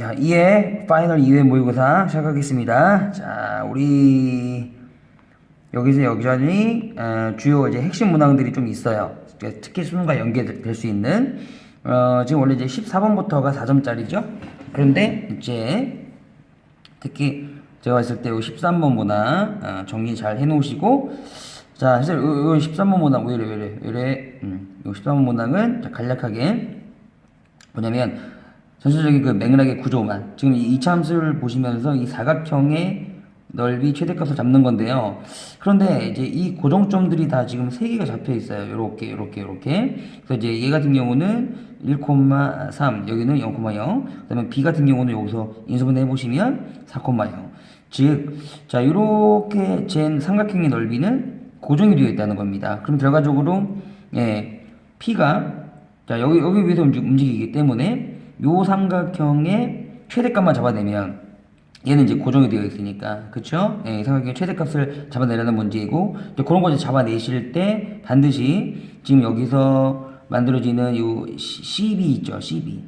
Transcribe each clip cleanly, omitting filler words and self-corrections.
자, 2회 파이널 2회 모의고사 시작하겠습니다. 자, 우리 여기서 여기저기 주요 이제 핵심 문항들이 좀 있어요. 특히 수능과 연계될 수 있는 지금 원래 이제 14번부터가 4점짜리죠. 그런데 이제 특히 제가 봤을 때 13번 문항 정리 잘 해놓으시고, 자, 사실 요 13번 문항 왜 이래 요 13번 문항은 자, 간략하게 뭐냐면 전체적인 그 맥락의 구조만, 지금 이 이차함수를 보시면서 이 사각형의 넓이 최대값을 잡는 건데요. 그런데 이제 이 고정점들이 다 지금 3개가 잡혀 있어요. 요렇게. 그래서 이제 얘 같은 경우는 1,3, 여기는 0,0. 그다음에 B 같은 경우는 여기서 인수분해 해보시면 4,0. 즉, 자, 요렇게 잰 삼각형의 넓이는 고정이 되어 있다는 겁니다. 그럼 결과적으로, P가, 자, 여기 위해서 움직이기 때문에 요 삼각형의 최대값만 잡아내면 얘는 이제 고정이 되어 있으니까, 그쵸? 예, 삼각형의 최대값을 잡아내려는 문제이고, 이제 그런 거 이제 잡아내실 때 반드시 지금 여기서 만들어지는 요 CB 있죠? CB.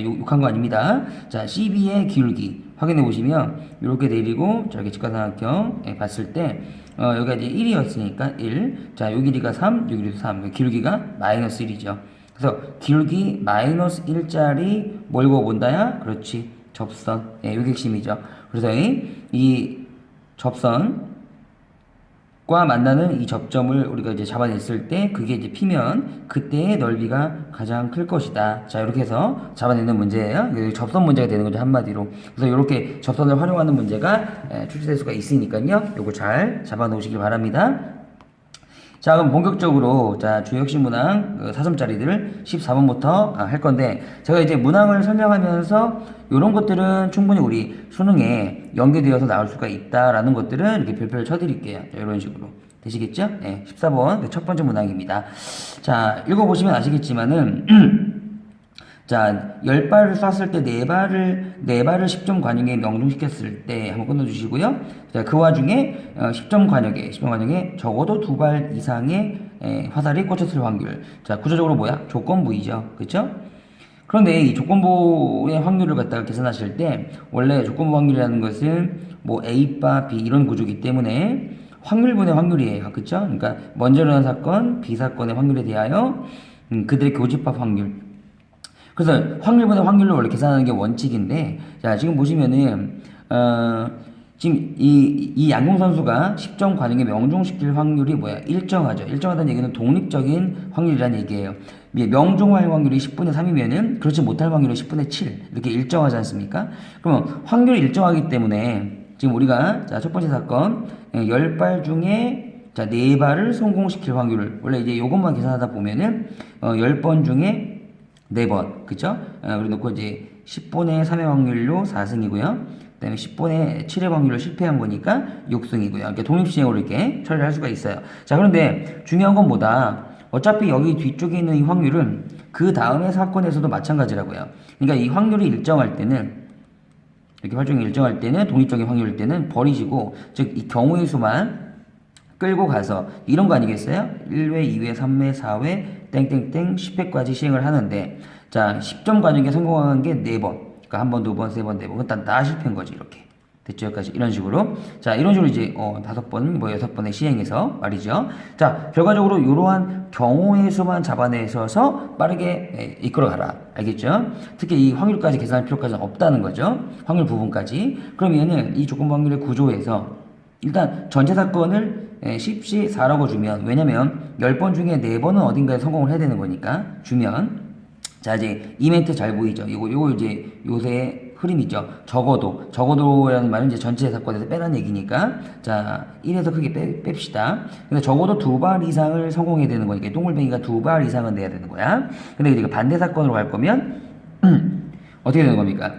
요 욕한 거 아닙니다. 자, CB의 기울기 확인해 보시면 이렇게 내리고 저렇게 직각삼각형 봤을 때 여기가 이제 1이었으니까 1. 자, 요 길이가 3, 요 길이도 3. 기울기가 마이너스 1이죠. 그래서 기울기 마이너스 1짜리 뭘 그어본다야? 그렇지. 접선. 예, 요게 핵심이죠. 그래서 이 접선과 만나는 이 접점을 우리가 이제 잡아냈을 때 그게 이제 P면 그때의 넓이가 가장 클 것이다. 자, 이렇게 해서 잡아내는 문제예요. 접선 문제가 되는 거죠, 한마디로. 그래서 이렇게 접선을 활용하는 문제가 출제될 수가 있으니까요. 요거 잘 잡아 놓으시길 바랍니다. 자, 그럼 본격적으로 자, 주요 핵심 문항 4점짜리들을 14번부터 할 건데, 제가 이제 문항을 설명하면서 이런 것들은 충분히 우리 수능에 연계되어서 나올 수가 있다라는 것들은 이렇게 별표를 쳐드릴게요. 자, 이런 식으로 되시겠죠? 네, 14번 첫 번째 문항입니다. 자, 읽어보시면 아시겠지만은 자, 10발을 쐈을 때 4발을 10점 관역에 명중시켰을 때 한번 끊어주시고요. 자, 그 와중에 10점 관역에 적어도 2발 이상의 화살이 꽂혔을 확률. 자, 구조적으로 뭐야? 조건부이죠. 그쵸? 그런데 이 조건부의 확률을 갖다가 계산하실 때 원래 조건부 확률이라는 것은 뭐 A바 B 이런 구조이기 때문에 확률분의 확률이에요. 그쵸? 그러니까 먼저 일어난 사건, B 사건의 확률에 대하여 그들의 교집합 확률. 그래서 확률분의 확률로 원래 계산하는 게 원칙인데, 자, 지금 보시면은, 지금 이 양궁 선수가 10점 관역에 명중시킬 확률이 뭐야? 일정하죠. 일정하다는 얘기는 독립적인 확률이라는 얘기예요. 명중할 확률이 10분의 3이면은, 그렇지 못할 확률이 10분의 7. 이렇게 일정하지 않습니까? 그러면 확률이 일정하기 때문에, 지금 우리가, 자, 첫 번째 사건, 10발 중에, 자, 4발을 성공시킬 확률을, 원래 이제 요것만 계산하다 보면은, 10번 중에 4번, 그쵸? 그래 놓고 이제 10분의 3의 확률로 4승이고요. 그 다음에 10분의 7의 확률로 실패한 거니까 6승이고요. 이렇게 독립시행으로 이렇게 처리를 할 수가 있어요. 자, 그런데 중요한 건 뭐다? 어차피 여기 뒤쪽에 있는 이 확률은 그 다음의 사건에서도 마찬가지라고요. 그러니까 이 확률이 일정할 때는, 이렇게 활동이 일정할 때는, 독립적인 확률일 때는 버리시고, 즉, 이 경우의 수만 끌고 가서 이런 거 아니겠어요? 1회, 2회, 3회, 4회, 땡땡땡 10회까지 시행을 하는데, 자, 10점 관역에 성공한 게 4번. 그러니까 한 번, 두 번, 세 번, 네 번. 그건 다 실패인 거지, 이렇게. 됐죠? 여기까지. 이런 식으로. 자, 이런 식으로 이제, 5번, 뭐 6번에 시행해서 말이죠. 자, 결과적으로 이러한 경우의 수만 잡아내셔서 빠르게 이끌어가라. 알겠죠? 특히 이 확률까지 계산할 필요까지는 없다는 거죠. 확률 부분까지. 그러면은 이 조건부 확률의 구조에서 일단 전체 사건을 10시 4라고 주면, 왜냐면 10번 중에 4번은 어딘가에 성공을 해야 되는 거니까 주면, 자, 이제 이 멘트 잘 보이죠? 요거 이제 요새 흐름이죠. 적어도라는 말은 이제 전체 사건에서 빼라는 얘기니까, 자, 1에서 크게 뺍시다. 근데 적어도 2발 이상을 성공해야 되는 거니까 동글뱅이가 2발 이상은 내야 되는 거야. 근데 이제 반대 사건으로 갈 거면 어떻게 되는 겁니까?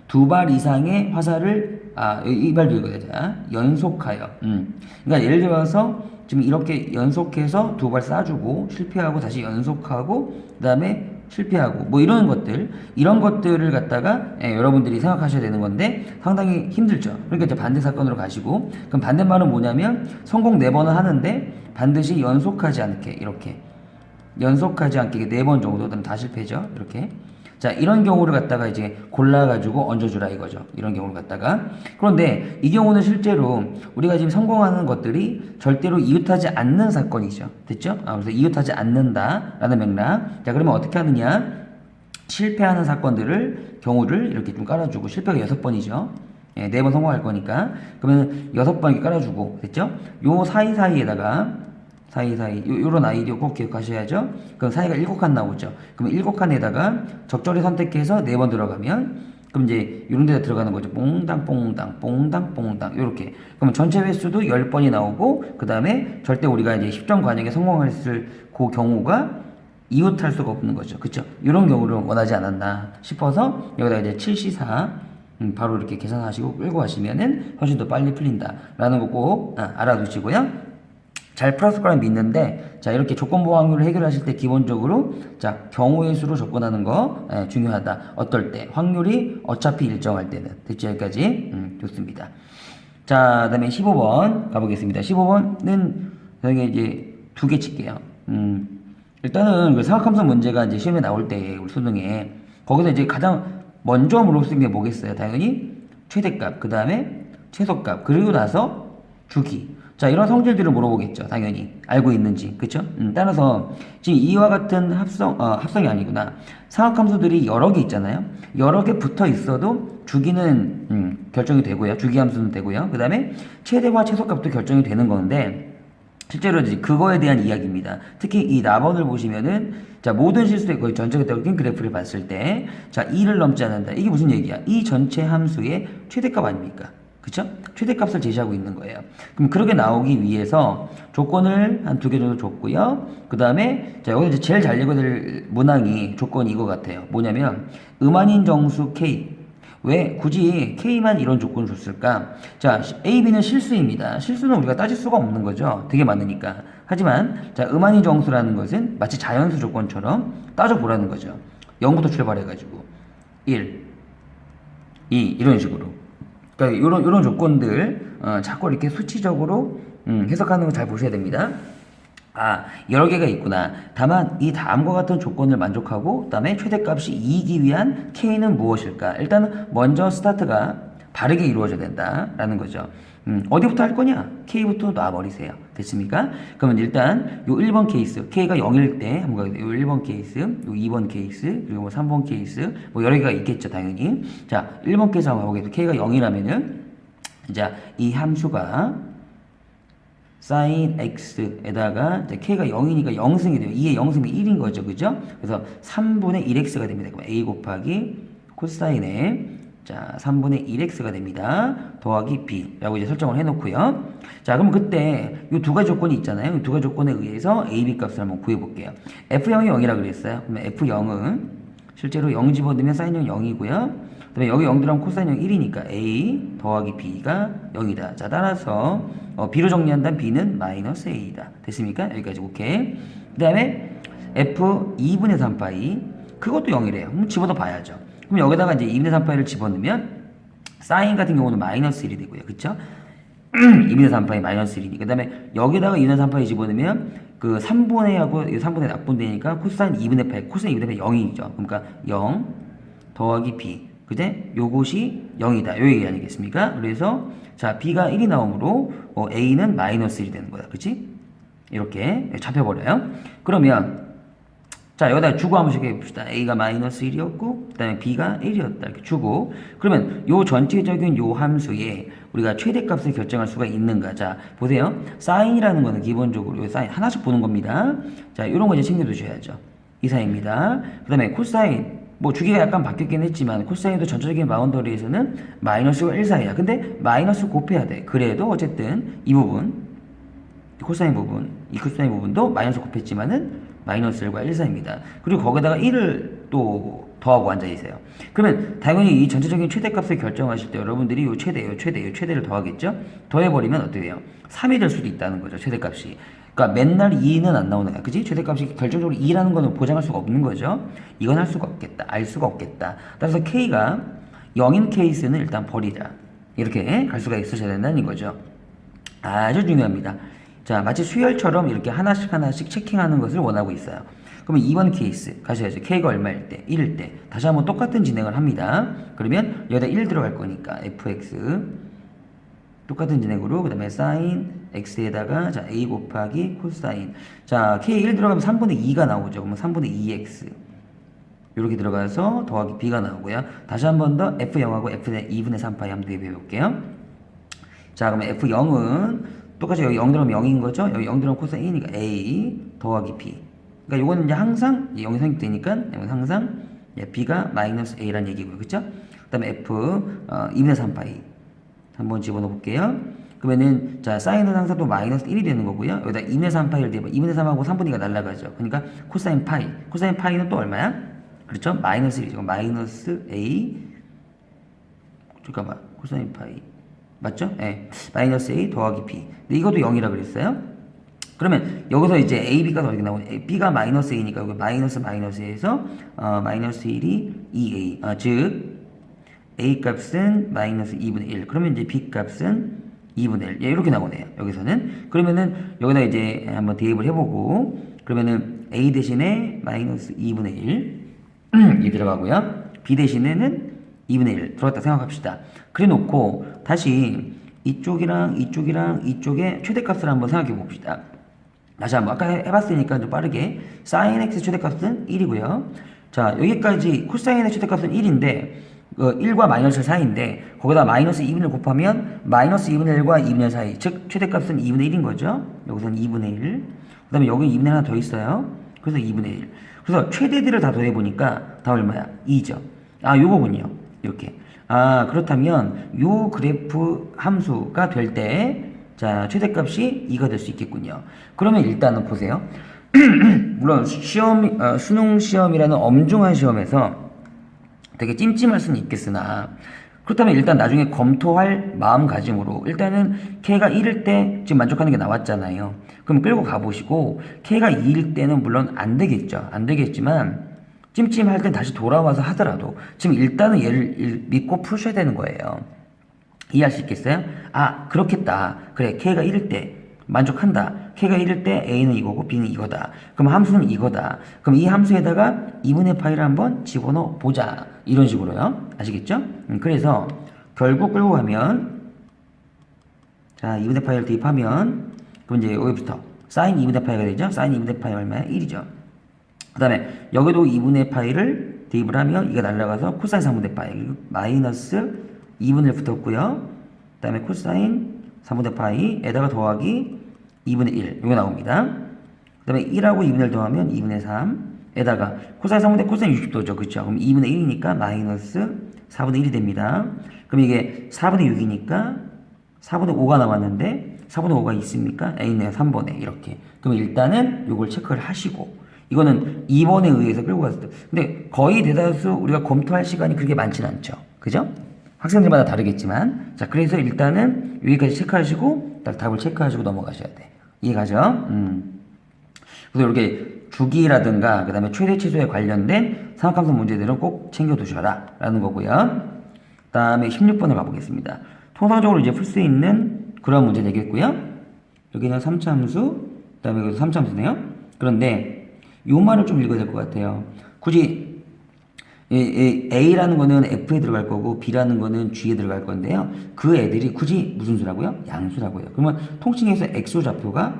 2발 이상의 화살을, 이발 들고 자, 연속하여. 그러니까 예를 들어서 지금 이렇게 연속해서 2발 쏴주고 실패하고 다시 연속하고 그다음에 실패하고 뭐 이런 것들을 갖다가 여러분들이 생각하셔야 되는 건데 상당히 힘들죠. 그러니까 이제 반대 사건으로 가시고, 그럼 반대말은 뭐냐면 성공 4번은 하는데 반드시 연속하지 않게, 이렇게 연속하지 않게 4번 정도는 다 실패죠. 이렇게. 자, 이런 경우를 갖다가 이제 골라가지고 얹어주라 이거죠. 이런 경우를 갖다가. 그런데 이 경우는 실제로 우리가 지금 성공하는 것들이 절대로 이웃하지 않는 사건이죠. 됐죠? 그래서 이웃하지 않는다라는 맥락. 자, 그러면 어떻게 하느냐? 실패하는 사건들을, 경우를 이렇게 좀 깔아주고, 실패가 6번이죠. 예, 4번 성공할 거니까. 그러면 6번 이렇게 깔아주고, 됐죠? 요 사이사이에다가, 요런 아이디어 꼭 기억하셔야죠. 그럼 사이가 7칸 나오죠. 그럼 7칸에다가 적절히 선택해서 4번 들어가면, 그럼 이제 요런 데다 들어가는 거죠. 뽕당, 요렇게. 그러면 전체 횟수도 10번이 나오고, 그 다음에 절대 우리가 이제 10점 관역에 성공했을 그 경우가 이웃할 수가 없는 거죠. 그쵸? 이런 경우를 원하지 않았나 싶어서 여기다 이제 7C4 바로 이렇게 계산하시고 끌고 가시면은 훨씬 더 빨리 풀린다라는 거 꼭 알아두시고요. 잘 풀었을 거라 믿는데, 자, 이렇게 조건부 확률을 해결하실 때 기본적으로, 자, 경우의 수로 접근하는 거 중요하다. 어떨 때? 확률이 어차피 일정할 때는. 됐죠? 여기까지? 좋습니다. 자, 그 다음에 15번 가보겠습니다. 15번은 여기 이제 2개 칠게요. 일단은 그 사각함수 문제가 이제 시험에 나올 때, 우리 수능에, 거기서 이제 가장 먼저 물어볼 게 뭐겠어요? 당연히 최대값, 그 다음에 최소값, 그리고 나서 주기. 자, 이런 성질들을 물어보겠죠. 당연히. 알고 있는지. 그쵸? 따라서 지금 이와 같은 합성이 아니구나. 사각함수들이 여러 개 있잖아요. 여러 개 붙어 있어도 주기는 결정이 되고요. 주기함수는 되고요. 그 다음에 최대와 최소값도 결정이 되는 건데, 실제로 이제 그거에 대한 이야기입니다. 특히 이 나번을 보시면은, 자, 모든 실수의 거의 전체적인 그래프를 봤을 때, 자, 2를 넘지 않는다. 이게 무슨 얘기야? 이 전체 함수의 최대값 아닙니까? 그쵸? 최대값을 제시하고 있는 거예요. 그럼 그렇게 나오기 위해서 조건을 한 2개 정도 줬고요. 그 다음에, 자, 여기 이제 제일 잘 읽어드릴 문항이 조건이 이거 같아요. 뭐냐면, 음한인 정수 K. 왜 굳이 K만 이런 조건을 줬을까? 자, A, B는 실수입니다. 실수는 우리가 따질 수가 없는 거죠. 되게 많으니까. 하지만, 자, 음한인 정수라는 것은 마치 자연수 조건처럼 따져보라는 거죠. 0부터 출발해가지고. 1, 2, 이런 식으로. 그러니까 요런 조건들 자꾸 이렇게 수치적으로 해석하는 거 잘 보셔야 됩니다. 여러 개가 있구나. 다만 이 다음과 같은 조건을 만족하고 그다음에 최대값이 2이기 위한 K는 무엇일까? 일단 먼저 스타트가 바르게 이루어져야 된다라는 거죠. 어디부터 할 거냐? K부터 놔버리세요. 됐습니까? 그러면 일단 요 1번 케이스, K가 0일 때 한번 가요. 요 1번 케이스, 요 2번 케이스, 그리고 뭐 3번 케이스, 뭐 여러 개가 있겠죠, 당연히. 자, 1번 케이스 한번 가보겠습니다. K가 0이라면은, 자, 이 함수가 sin x에다가 K가 0이니까 0승이 돼요. 2의 0승이 1인 거죠, 그죠? 그래서 3분의 1x가 됩니다. 그럼 A 곱하기 코사인에, 자, 3분의 1x가 됩니다. 더하기 b라고 이제 설정을 해놓고요. 자, 그럼 그때 이 2가지 조건이 있잖아요. 이 2가지 조건에 의해서 a, b 값을 한번 구해볼게요. f0이 0이라 그랬어요. 그러면 f0은 실제로 0 집어넣으면 사인은 0이고요. 그 다음에 여기 0 들어가면 코사인은 1이니까 a 더하기 b가 0이다. 자, 따라서 b로 정리한다면 b는 마이너스 a이다. 됐습니까? 여기까지 오케이. 그 다음에 f2분의 3파이, 그것도 0이래요. 그럼 집어넣어 봐야죠. 그럼 여기다가 이제 2분의 3파이를 집어넣으면 사인 같은 경우는 마이너스 1이 되고요. 그쵸? 2분의 3파이 마이너스 1이니까. 그 다음에 여기다가 2분의 3파이 집어넣으면 그 3분의 하고 3분의 낙분되니까 코사인 2분의 8, 코사인 2분의 8 0이죠. 그러니까 0 더하기 b. 그제 요것이 0이다. 요 얘기 아니겠습니까? 그래서 자, b가 1이 나오므로 a는 마이너스 1이 되는 거야. 그치? 이렇게 잡혀버려요. 그러면 자, 여기다 주고 한번 씩 해봅시다. A가 마이너스 1이었고, 그 다음에 B가 1이었다. 이렇게 주고. 그러면 요 전체적인 요 함수에 우리가 최대값을 결정할 수가 있는가. 자, 보세요. 사인이라는 거는 기본적으로 요 사인 하나씩 보는 겁니다. 자, 요런 거 이제 챙겨두셔야죠. 이 사인입니다. 그 다음에 코사인. 뭐 주기가 약간 바뀌었긴 했지만 코사인도 전체적인 바운더리에서는 마이너스가 1 사이야. 근데 마이너스 곱해야 돼. 그래도 어쨌든 이 부분, 코사인 부분, 이 코사인 부분도 마이너스 곱했지만은 마이너스 1과 1 사이입니다. 그리고 거기다가 1을 또 더하고 앉아있어요. 그러면 당연히 이 전체적인 최대값을 결정하실 때 여러분들이 요 최대를 더하겠죠? 더해버리면 어떻게 돼요? 3이 될 수도 있다는 거죠, 최대값이. 그러니까 맨날 2는 안 나오는 거야. 그치? 최대값이 결정적으로 2라는 거는 보장할 수가 없는 거죠. 이건 할 수가 없겠다. 알 수가 없겠다. 따라서 K가 0인 케이스는 일단 버리자. 이렇게 갈 수가 있으셔야 된다는 거죠. 아주 중요합니다. 자, 마치 수열처럼 이렇게 하나씩 체킹하는 것을 원하고 있어요. 그러면 2번 케이스 가셔야죠. K가 얼마일 때? 1일 때. 다시 한번 똑같은 진행을 합니다. 그러면 여기다 1 들어갈 거니까 fx 똑같은 진행으로 그 다음에 sin x에다가 자 a 곱하기 코사인 자 k 1 들어가면 3분의 2가 나오죠. 그러면 3분의 2x 이렇게 들어가서 더하기 b가 나오고요. 다시 한 번 더 f0하고 f의 2분의 3파이 한번 대비해 볼게요. 자 그러면 f0은 똑같이 여기 0 들어가면 0인 거죠. 여기 0 들어가면 코사인이니까 a 더하기 b 그러니까 요거는 이제 항상 0이 성립되니까 이건 항상 b가 마이너스 a라는 얘기고요. 그쵸? 그 다음에 f 2분의 3파이 한번 집어넣어 볼게요. 그러면은 자 사인은 항상 또 마이너스 1이 되는 거고요. 여기다 2분의 3파이를 대면 2분의 3하고 3분의 2가 날라가죠. 그러니까 코사인 파이 코사인 파이는 또 얼마야? 그렇죠? 마이너스 1이죠. 마이너스 a 잠깐만 코사인 파이 맞죠? 예. 네. 마이너스 a 더하기 b 근데 이것도 0이라 그랬어요. 그러면 여기서 이제 a, b가 어떻게 나오냐? b가 마이너스 a니까 여기 마이너스 마이너스에서 마이너스 1이 2a 즉 a 값은 마이너스 2분의 1 그러면 이제 b 값은 2분의 1 예, 이렇게 나오네요. 여기서는 그러면은 여기다 이제 한번 대입을 해보고 그러면은 a 대신에 마이너스 2분의 1이 들어가고요. b 대신에는 2분의 1 들어갔다 생각합시다. 그래 놓고 다시 이쪽이랑 이쪽이랑 이쪽의 최대값을 한번 생각해 봅시다. 다시 한번 아까 해봤으니까 좀 빠르게 sin x 최대값은 1이고요. 자 여기까지 코사인 x 최대값은 1인데 1과 마이너스 사이인데 거기다 마이너스 2분의 1 곱하면 마이너스 2분의 1과 2분의 1 사이 즉 최대값은 2분의 1인 거죠. 여기서는 2분의 1 그 다음에 여기 2분의 1 하나 더 있어요. 그래서 2분의 1 그래서 최대들을 다 더해보니까 다 얼마야? 2죠. 아 요거군요. 이렇게 그렇다면 요 그래프 함수가 될 때 자 최대값이 2가 될 수 있겠군요. 그러면 일단은 보세요. 물론 수능 시험이라는 엄중한 시험에서 되게 찜찜할 수는 있겠으나 그렇다면 일단 나중에 검토할 마음가짐으로 일단은 K가 1일 때 지금 만족하는 게 나왔잖아요. 그럼 끌고 가보시고 K가 2일 때는 물론 안 되겠죠. 안 되겠지만 찜찜할 땐 다시 돌아와서 하더라도 지금 일단은 얘를 믿고 푸셔야 되는 거예요. 이해할 수 있겠어요? 그렇겠다. 그래 K가 1일 때 만족한다. K가 1일 때 A는 이거고 B는 이거다. 그럼 함수는 이거다. 그럼 이 함수에다가 2분의 파이를 한번 집어넣어 보자. 이런 식으로요. 아시겠죠? 그래서 결국 끌고 가면 자 2분의 파이를 대입하면 그럼 이제 여기부터 사인 2분의 파이가 되죠? 사인 2분의 파이 얼마야? 1이죠. 그 다음에 여기도 2분의 파이를 대입을 하면 이가 날라가서 코사인 3분의 파이 마이너스 2분의 1 붙었고요. 그 다음에 코사인 3분의 파이에다가 더하기 2분의 1 이거 나옵니다. 그 다음에 1하고 2분의 1 더하면 2분의 3에다가 코사인 3분의 코사인 60도죠. 그쵸? 그럼 2분의 1이니까 마이너스 4분의 1이 됩니다. 그럼 이게 4분의 6이니까 4분의 5가 나왔는데 4분의 5가 있습니까? 있네요. 3번에 이렇게. 그럼 일단은 이걸 체크를 하시고 이거는 2번에 의해서 끌고 갔을 때 근데 거의 대다수 우리가 검토할 시간이 그렇게 많지는 않죠. 그죠? 학생들마다 다르겠지만 자 그래서 일단은 여기까지 체크하시고 딱 답을 체크하시고 넘어가셔야 돼. 이해가죠? 그래서 이렇게 주기라든가 그 다음에 최대 치수에 관련된 삼각함수 문제들은 꼭 챙겨두셔라 라는 거고요. 그 다음에 16번을 가보겠습니다. 통상적으로 이제 풀 수 있는 그런 문제 되겠고요. 여기는 3차 함수 그 다음에 여기도 3차 함수네요. 그런데 요 말을 좀 읽어야 될 것 같아요. 굳이 A라는 거는 F에 들어갈 거고 B라는 거는 G에 들어갈 건데요. 그 애들이 굳이 무슨 수라고요? 양수라고요. 그러면 통칭해서 X로 좌표가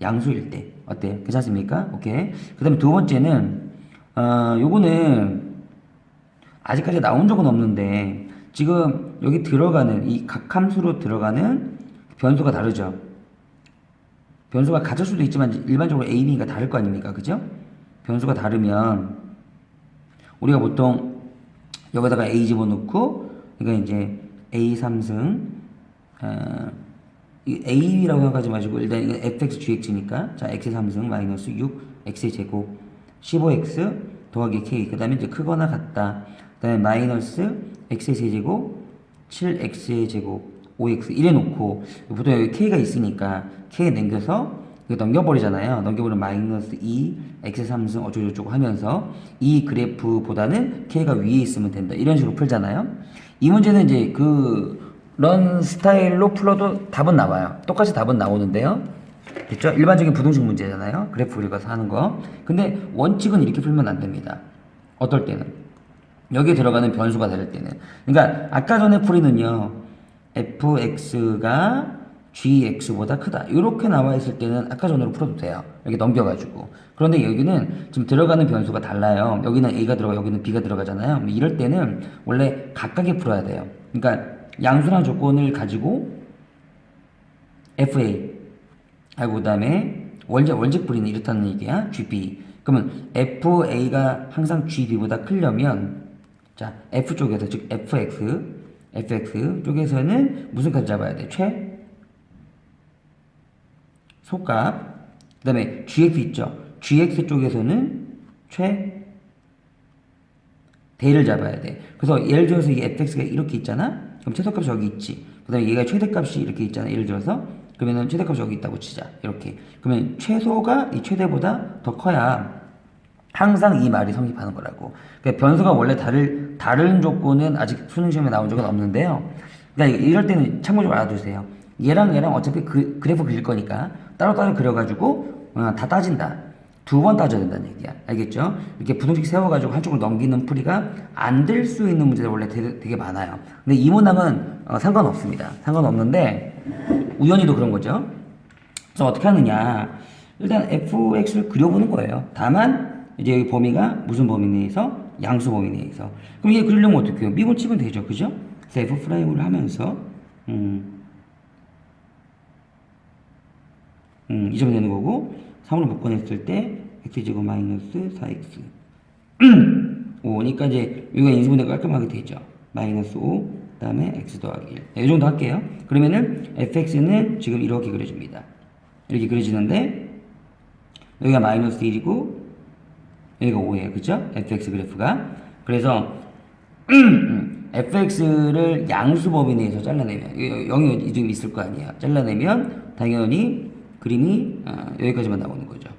양수일 때 어때요? 괜찮습니까? 오케이. 그 다음에 두 번째는 요거는 아직까지 나온 적은 없는데 지금 여기 들어가는 이 각 함수로 들어가는 변수가 다르죠. 변수가 같을 수도 있지만 일반적으로 A, B가 다를 거 아닙니까? 그죠? 변수가 다르면 우리가 보통 여기다가 A 집어넣고 그러니까 이제 A 3승 A라고 생각하지 마시고 일단 이건 fx gx니까 자 x 3승 마이너스 6 x의 제곱 15x 더하기 k 그 다음에 이제 크거나 같다 그 다음에 마이너스 x의 세제곱 7x의 제곱 5x 이래 놓고 보통 여기 k가 있으니까 k 남겨서 이거 넘겨버리잖아요. 넘겨버리면 마이너스 2 x 3승 어쩌고저쩌고 하면서 이 그래프보다는 k가 위에 있으면 된다. 이런 식으로 풀잖아요. 이 문제는 이제 그런 스타일로 풀어도 답은 나와요. 똑같이 답은 나오는데요. 됐죠? 일반적인 부등식 문제잖아요. 그래프 그려서 하는 거. 근데 원칙은 이렇게 풀면 안 됩니다. 어떨 때는. 여기에 들어가는 변수가 다를 때는. 그러니까 아까 전에 풀이는요. fx가 gx보다 크다. 이렇게 나와 있을 때는 아까 전으로 풀어도 돼요. 이렇게 넘겨가지고. 그런데 여기는 지금 들어가는 변수가 달라요. 여기는 a가 들어가, 여기는 b가 들어가잖아요. 이럴 때는 원래 각각에 풀어야 돼요. 그러니까 양수란 조건을 가지고 fa 하고 그다음에 원칙 풀이는 이렇다는 얘기야. gb. 그러면 fa가 항상 gb보다 크려면 자 f 쪽에서 즉 fx 쪽에서는 무슨 값 잡아야 돼? 소값. 그 다음에 gx 있죠. gx 쪽에서는 대를 잡아야 돼. 그래서 예를 들어서 이게 fx가 이렇게 있잖아. 그럼 최소값이 여기 있지. 그 다음에 얘가 최대값이 이렇게 있잖아. 예를 들어서 그러면은 최대값이 여기 있다고 치자. 이렇게. 그러면 최소가 이 최대보다 더 커야 항상 이 말이 성립하는 거라고. 그러니까 변수가 원래 다른 조건은 아직 수능 시험에 나온 적은 없는데요. 그러니까 이럴 때는 참고적으로 알아두세요. 얘랑 어차피 그래프 그릴 거니까 따로따로 그려가지고 다 따진다. 2번 따져야 된다는 얘기야. 알겠죠? 이렇게 부등식 세워가지고 한쪽을 넘기는 풀이가 안 될 수 있는 문제들 원래 되게 많아요. 근데 이 문항은 상관없습니다. 상관없는데 우연히도 그런 거죠. 그래서 어떻게 하느냐. 일단 fx를 그려보는 거예요. 다만 이제 여기 범위가 무슨 범위 내에서? 양수 범위 내에서. 그럼 이게 그리려면 어떻게 해요? 미분 치면 되죠. 그죠? 그래서 f'을 하면서 이 점 되는 거고 3으로 묶어냈을 때 x제곱 마이너스 4x 5니까 이제 여기가 인수분해가 깔끔하게 되죠. 마이너스 5 그 다음에 x 더하기 1. 네, 이 정도 할게요. 그러면은 fx는 지금 이렇게 그려집니다. 이렇게 그려지는데 여기가 마이너스 1이고 여기가 5예요. 그쵸? fx 그래프가. 그래서 fx를 양수 범위 내에서 잘라내면 0이 좀 있을 거 아니에요. 잘라내면 당연히 그림이 여기까지만 나오는 거죠.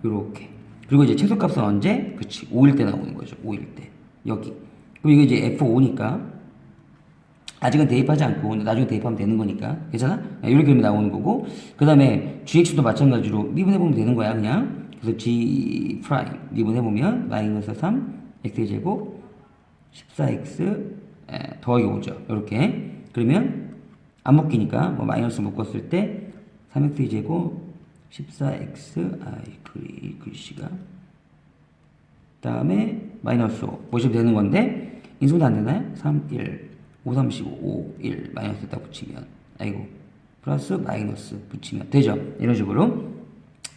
요렇게. 그리고 이제 최소값은 언제? 그치. 5일 때 나오는 거죠. 5일 때. 여기. 그럼 이게 이제 F5니까 아직은 대입하지 않고 나중에 대입하면 되는 거니까. 괜찮아? 이렇게 그림이 나오는 거고. 그 다음에 GX도 마찬가지로 미분해보면 되는 거야. 그냥. 그래서 G 프라임 미분해보면 마이너스 3 X제곱 14X 더하기 5죠. 이렇게. 그러면 안 묶이니까 뭐 마이너스 묶었을 때 3x제곱 14x 글씨가 다음에 마이너스 5 보시면 되는 건데 인수분해 안 되나요? 3, 1, 5, 3, 15, 5, 1 마이너스 딱 붙이면 아이고 플러스 마이너스 붙이면 되죠. 이런 식으로.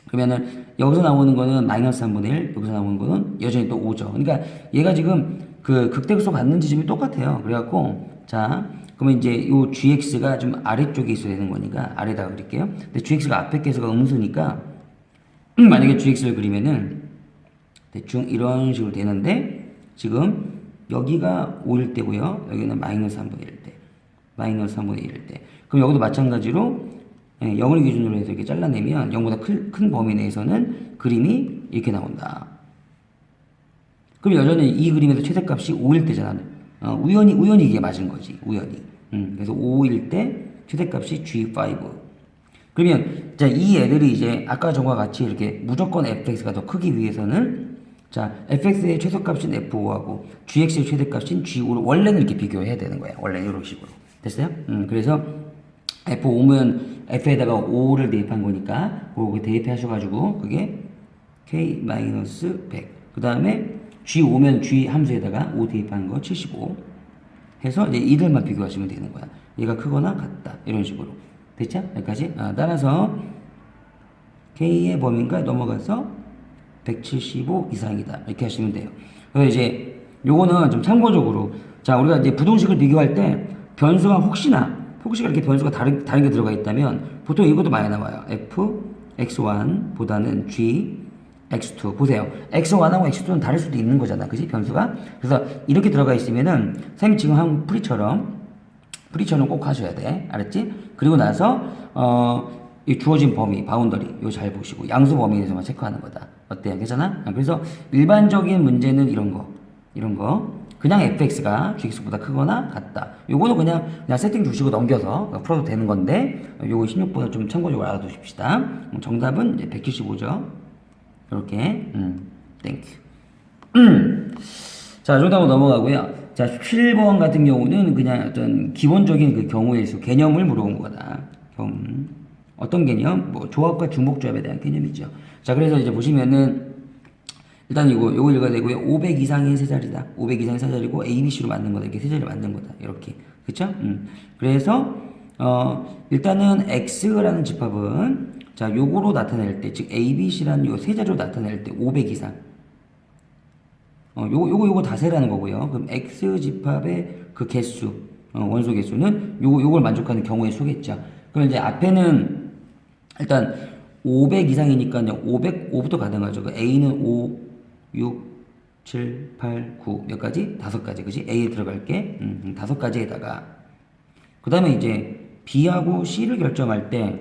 그러면은 여기서 나오는 거는 마이너스 3분의 1 여기서 나오는 거는 여전히 또 5죠. 그러니까 얘가 지금 그 극대극소 받는 지점이 똑같아요. 그래갖고 자 그러면 이제 요 gx가 좀 아래쪽에 있어야 되는 거니까 아래다가 그릴게요. 근데 gx가 앞에 계수가 음수니까 만약에 gx를 그리면은 대충 이런 식으로 되는데 지금 여기가 5일 때고요. 여기는 마이너스 3분의 1 때. 마이너스 3분의 1일 때. 그럼 여기도 마찬가지로 0을 기준으로 해서 이렇게 잘라내면 0보다 큰 범위 내에서는 그림이 이렇게 나온다. 그럼 여전히 이 그림에서 최대값이 5일 때잖아. 우연히 이게 맞은 거지. 우연히. 그래서 5일 때 최대값이 G5. 그러면 자, 이 애들이 이제 아까 전과 같이 이렇게 무조건 fx가 더 크기 위해서는 자, fx의 최소값인 f5하고 gx의 최대값인 g5를 원래는 이렇게 비교해야 되는 거야. 원래 이런 식으로. 됐어요? 그래서 f5면 f에다가 5를 대입한 거니까 그거 대입해 하셔가지고 그게 k-100. 그 다음에 G5면 G 함수에다가 5 대입한 거 75 해서 이제 이들만 비교하시면 되는 거야. 얘가 크거나 같다. 이런 식으로. 됐죠? 여기까지. 따라서 K의 범위가 넘어가서 175 이상이다. 이렇게 하시면 돼요. 그래서 이제 요거는 좀 참고적으로 자, 우리가 이제 부등식을 비교할 때 변수가 혹시나 이렇게 변수가 다른 게 들어가 있다면 보통 이것도 많이 나와요. F x1보다는 G x2 보세요. x1하고 x2는 다를 수도 있는 거잖아. 그지? 변수가. 그래서 이렇게 들어가 있으면은 쌤이 지금 한 풀이처럼 꼭 하셔야 돼. 알았지? 그리고 나서 이 주어진 범위, 바운더리 이거 잘 보시고 양수 범위에서만 체크하는 거다. 어때요? 괜찮아? 그래서 일반적인 문제는 이런 거 그냥 fx가 gx보다 크거나 같다. 요거는 그냥 세팅 주시고 넘겨서 풀어도 되는 건데, 요거 16번은 좀 참고적으로 알아두십시다. 정답은 이제 175죠. 이렇게, 땡큐. 자, 정답으로 넘어가고요. 자, 7번 같은 경우는 그냥 어떤 기본적인 그 경우의 수, 개념을 물어본 거다. 어떤 개념? 뭐, 조합과 중복조합에 대한 개념이죠. 자, 그래서 이제 보시면은, 일단 요거 읽어야 되고요. 500 이상인 세 자리다. 500 이상인 세 자리고 A, B, C로 맞는 거다. 이렇게 세 자리 맞는 거다. 이렇게. 그쵸? 그래서, 일단은 X라는 집합은, 자, 요거로 나타낼 때, 즉, A, B, C라는 요 세 자리로 나타낼 때 500 이상. 요거 다세라는 거고요. 그럼 X 집합의 그 개수, 원소 개수는 요걸 만족하는 경우의 수겠죠. 그럼 이제 앞에는 일단 500 이상이니까요. 505부터 가능하죠. 그 A는 5, 6, 7, 8, 9 몇 가지? 5가지. 그지? A에 들어갈게. 5가지에다가 그 다음에 이제 B하고 C를 결정할 때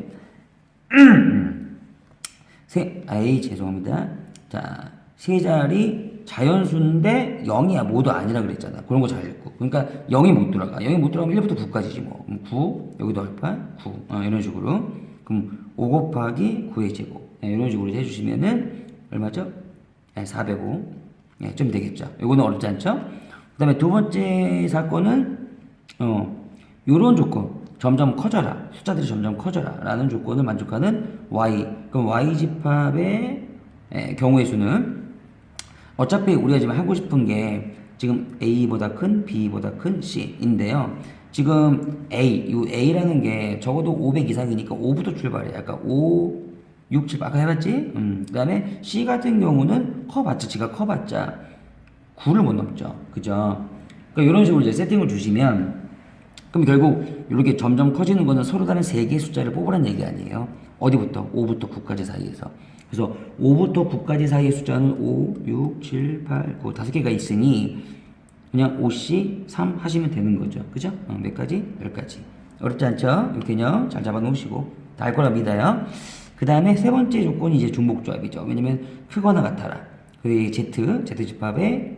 A 죄송합니다. 자, 세 자리 자연수인데 0이야. 모두 아니라 그랬잖아. 그런 거 잘 읽고. 그러니까 0이 못 들어가. 0이 못 들어가면 1부터 9까지지 뭐. 그럼 9, 여기도 알파, 9. 이런 식으로. 그럼 5 곱하기 9의 제곱. 이런 식으로 해주시면은 얼마죠? 405. 좀 되겠죠. 이거는 어렵지 않죠? 그 다음에 두 번째 사건은, 요런 조건. 점점 커져라. 숫자들이 점점 커져라. 라는 조건을 만족하는 Y. 그럼 Y 집합의 경우의 수는 어차피 우리가 지금 하고 싶은 게 지금 A보다 큰 B보다 큰 C인데요. 지금 이 A라는 게 적어도 500 이상이니까 5부터 출발해. 아까 5, 6, 7 아까 해봤지? 그 다음에 C 같은 경우는 지가 커봤자 9를 못 넘죠. 그죠? 그러니까 이런 식으로 이제 세팅을 주시면 그럼 결국 이렇게 점점 커지는 거는 서로 다른 3개의 숫자를 뽑으라는 얘기 아니에요. 어디부터? 5부터 9까지 사이에서. 그래서 5부터 9까지 사이의 숫자는 5, 6, 7, 8, 9 5개가 있으니 그냥 5C 3 하시면 되는 거죠. 그죠? 몇 가지? 10가지. 어렵지 않죠? 이 개념 잘 잡아 놓으시고 다 알 거라 믿어요. 그 다음에 세 번째 조건이 이제 중복조합이죠. 왜냐면 크거나 같아라. 그 Z 집합의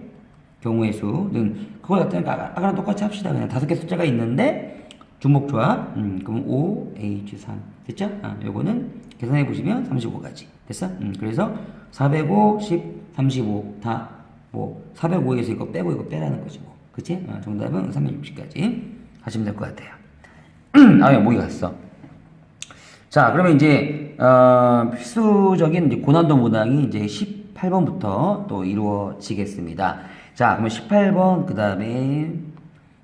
경우의 수는 그거 나타나니까 아까랑 똑같이 합시다. 그냥 5개 숫자가 있는데 중복조합. 그럼 5, H3 됐죠? 요거는 계산해 보시면 35가지 됐어? 그래서 405, 10, 35 다 뭐 405에서 이거 빼라는 거지 뭐. 그치? 정답은 360까지 하시면 될 것 같아요. 목이 갔어. 자, 그러면 이제 필수적인 이제 고난도 문항이 이제 18번부터 또 이루어지겠습니다. 자, 그러면 18번 그다음에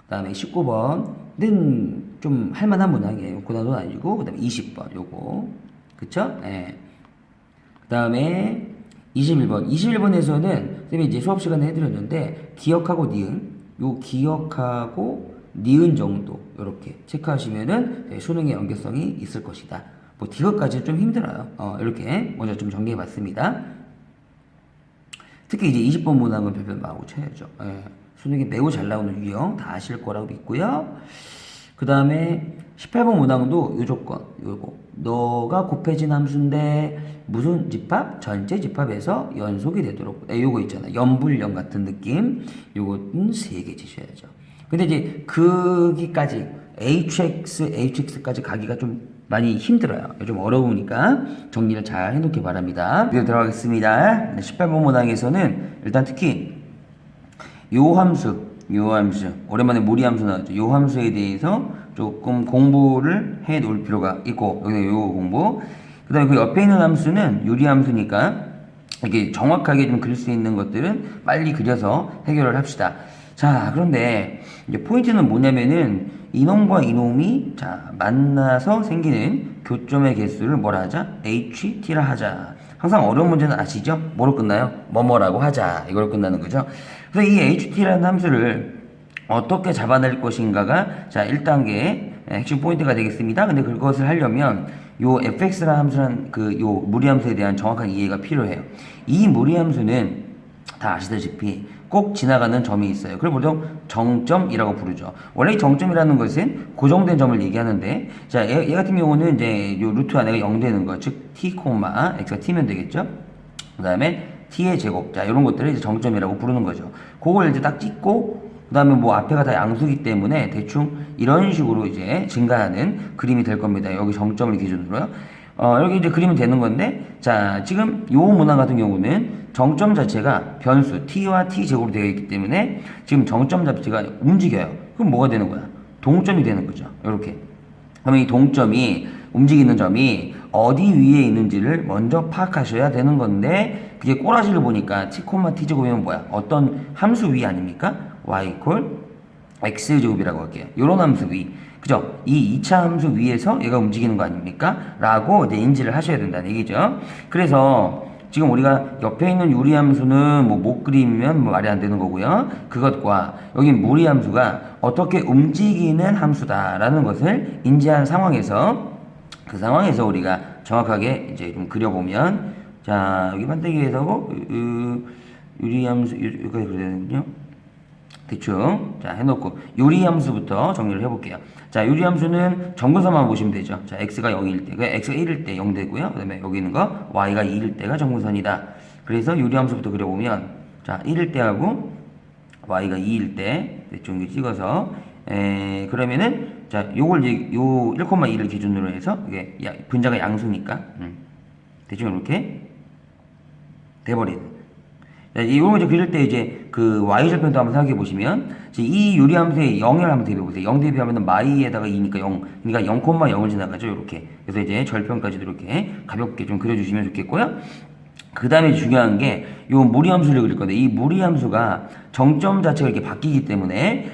19번은 좀 할만한 문항이에요. 고난도는 아니고 그다음에 20번 요거 그쵸? 예. 그다음에 21번에서는 선생님이 이제 수업 시간에 해드렸는데 기억하고 니은 요 기억하고 니은 정도 이렇게 체크하시면은 수능의 연계성이 있을 것이다. 뭐 디귿까지는 좀 힘들어요. 이렇게 먼저 좀 정리해봤습니다. 특히 이제 20번 문항은 별별 마구 쳐야죠. 수능이 매우 잘 나오는 유형 다 아실 거라고 믿고요. 그 다음에 18번 문항도 요 조건, 요거. 너가 곱해진 함수인데 무슨 집합? 전체 집합에서 연속이 되도록. 요거 있잖아. 연불연 같은 느낌. 요것은 3개 지셔야죠. 근데 이제 거기까지 HX까지 가기가 좀 많이 힘들어요. 좀 어려우니까 정리를 잘 해놓기 바랍니다. 이제 들어가겠습니다. 18번 문항에서는 일단 특히 요 함수 오랜만에 모리 함수 나왔죠. 요 함수에 대해서 조금 공부를 해 놓을 필요가 있고 여기 요 공부 그 다음에 그 옆에 있는 함수는 유리 함수니까 이렇게 정확하게 좀 그릴 수 있는 것들은 빨리 그려서 해결을 합시다. 자, 그런데 이제 포인트는 뭐냐면은 이놈과 이놈이 자 만나서 생기는 교점의 개수를 뭐라 하자? HT라 하자. 항상 어려운 문제는 아시죠? 뭐로 끝나요? 뭐뭐라고 하자. 이걸로 끝나는 거죠. 그래서 이 HT라는 함수를 어떻게 잡아낼 것인가가 자 1단계 핵심 포인트가 되겠습니다. 근데 그것을 하려면 요 fx라는 함수란 요 무리함수에 대한 정확한 이해가 필요해요. 이 무리함수는 다 아시다시피 꼭 지나가는 점이 있어요. 그걸 보통 정점이라고 부르죠. 원래 이 정점이라는 것은 고정된 점을 얘기하는데, 자, 얘 같은 경우는 이제 요 루트 안에가 0 되는 거, 즉 t, x가 t면 되겠죠. 그 다음에 t의 제곱, 자, 이런 것들을 이제 정점이라고 부르는 거죠. 그걸 이제 딱 찍고 그 다음에 뭐 앞에가 다 양수기 때문에 대충 이런 식으로 이제 증가하는 그림이 될 겁니다. 여기 정점을 기준으로요. 여기 이제 그리면 되는 건데, 자, 지금 요 문항 같은 경우는 정점 자체가 변수 t와 t 제곱으로 되어 있기 때문에 지금 정점 자체가 움직여요. 그럼 뭐가 되는 거야? 동점이 되는 거죠. 이렇게. 그러면 이 동점이 움직이는 점이 어디 위에 있는지를 먼저 파악하셔야 되는 건데, 그게 꼬라지를 보니까 t, t 제곱이면 뭐야? 어떤 함수 위 아닙니까? y equal x 제곱이라고 할게요. 요런 함수 위. 그죠? 이 2차 함수 위에서 얘가 움직이는 거 아닙니까? 라고 이제 인지를 하셔야 된다는 얘기죠. 그래서 지금 우리가 옆에 있는 유리함수는 뭐 못 그리면 뭐 말이 안 되는 거고요. 그것과 여기 무리함수가 어떻게 움직이는 함수다라는 것을 인지한 상황에서 그 상황에서 우리가 정확하게 이제 좀 그려보면, 자, 여기 판때기에서 유리함수 여기까지 그려야 되는군요. 대충 자 해놓고 유리함수부터 정리를 해볼게요. 자, 유리함수는 정근선만 보시면 되죠. 자, x가 0일 때, x가 1일 때 0 되고요. 그 다음에 여기 있는 거 y가 2일 때가 정근선이다. 그래서 유리함수부터 그려보면, 자, 1일 때하고 y가 2일 때 대충 이렇게 찍어서 그러면은, 자, 요걸 이제 요 1,2를 기준으로 해서 이게 분자가 양수니까 대충 이렇게 돼버리는. 이런 거 이제 그릴 때 이제 그 y절편도 한번 생각해 보시면, 이 유리함수의 0을 한번 대비해 보세요. 0 대비하면은 마이에다가 2니까 0, 그러니까 0,0을 지나가죠. 이렇게. 그래서 이제 절편까지도 이렇게 가볍게 좀 그려주시면 좋겠고요. 그 다음에 중요한 게 요 무리함수를 그릴 건데, 이 무리함수가 정점 자체가 이렇게 바뀌기 때문에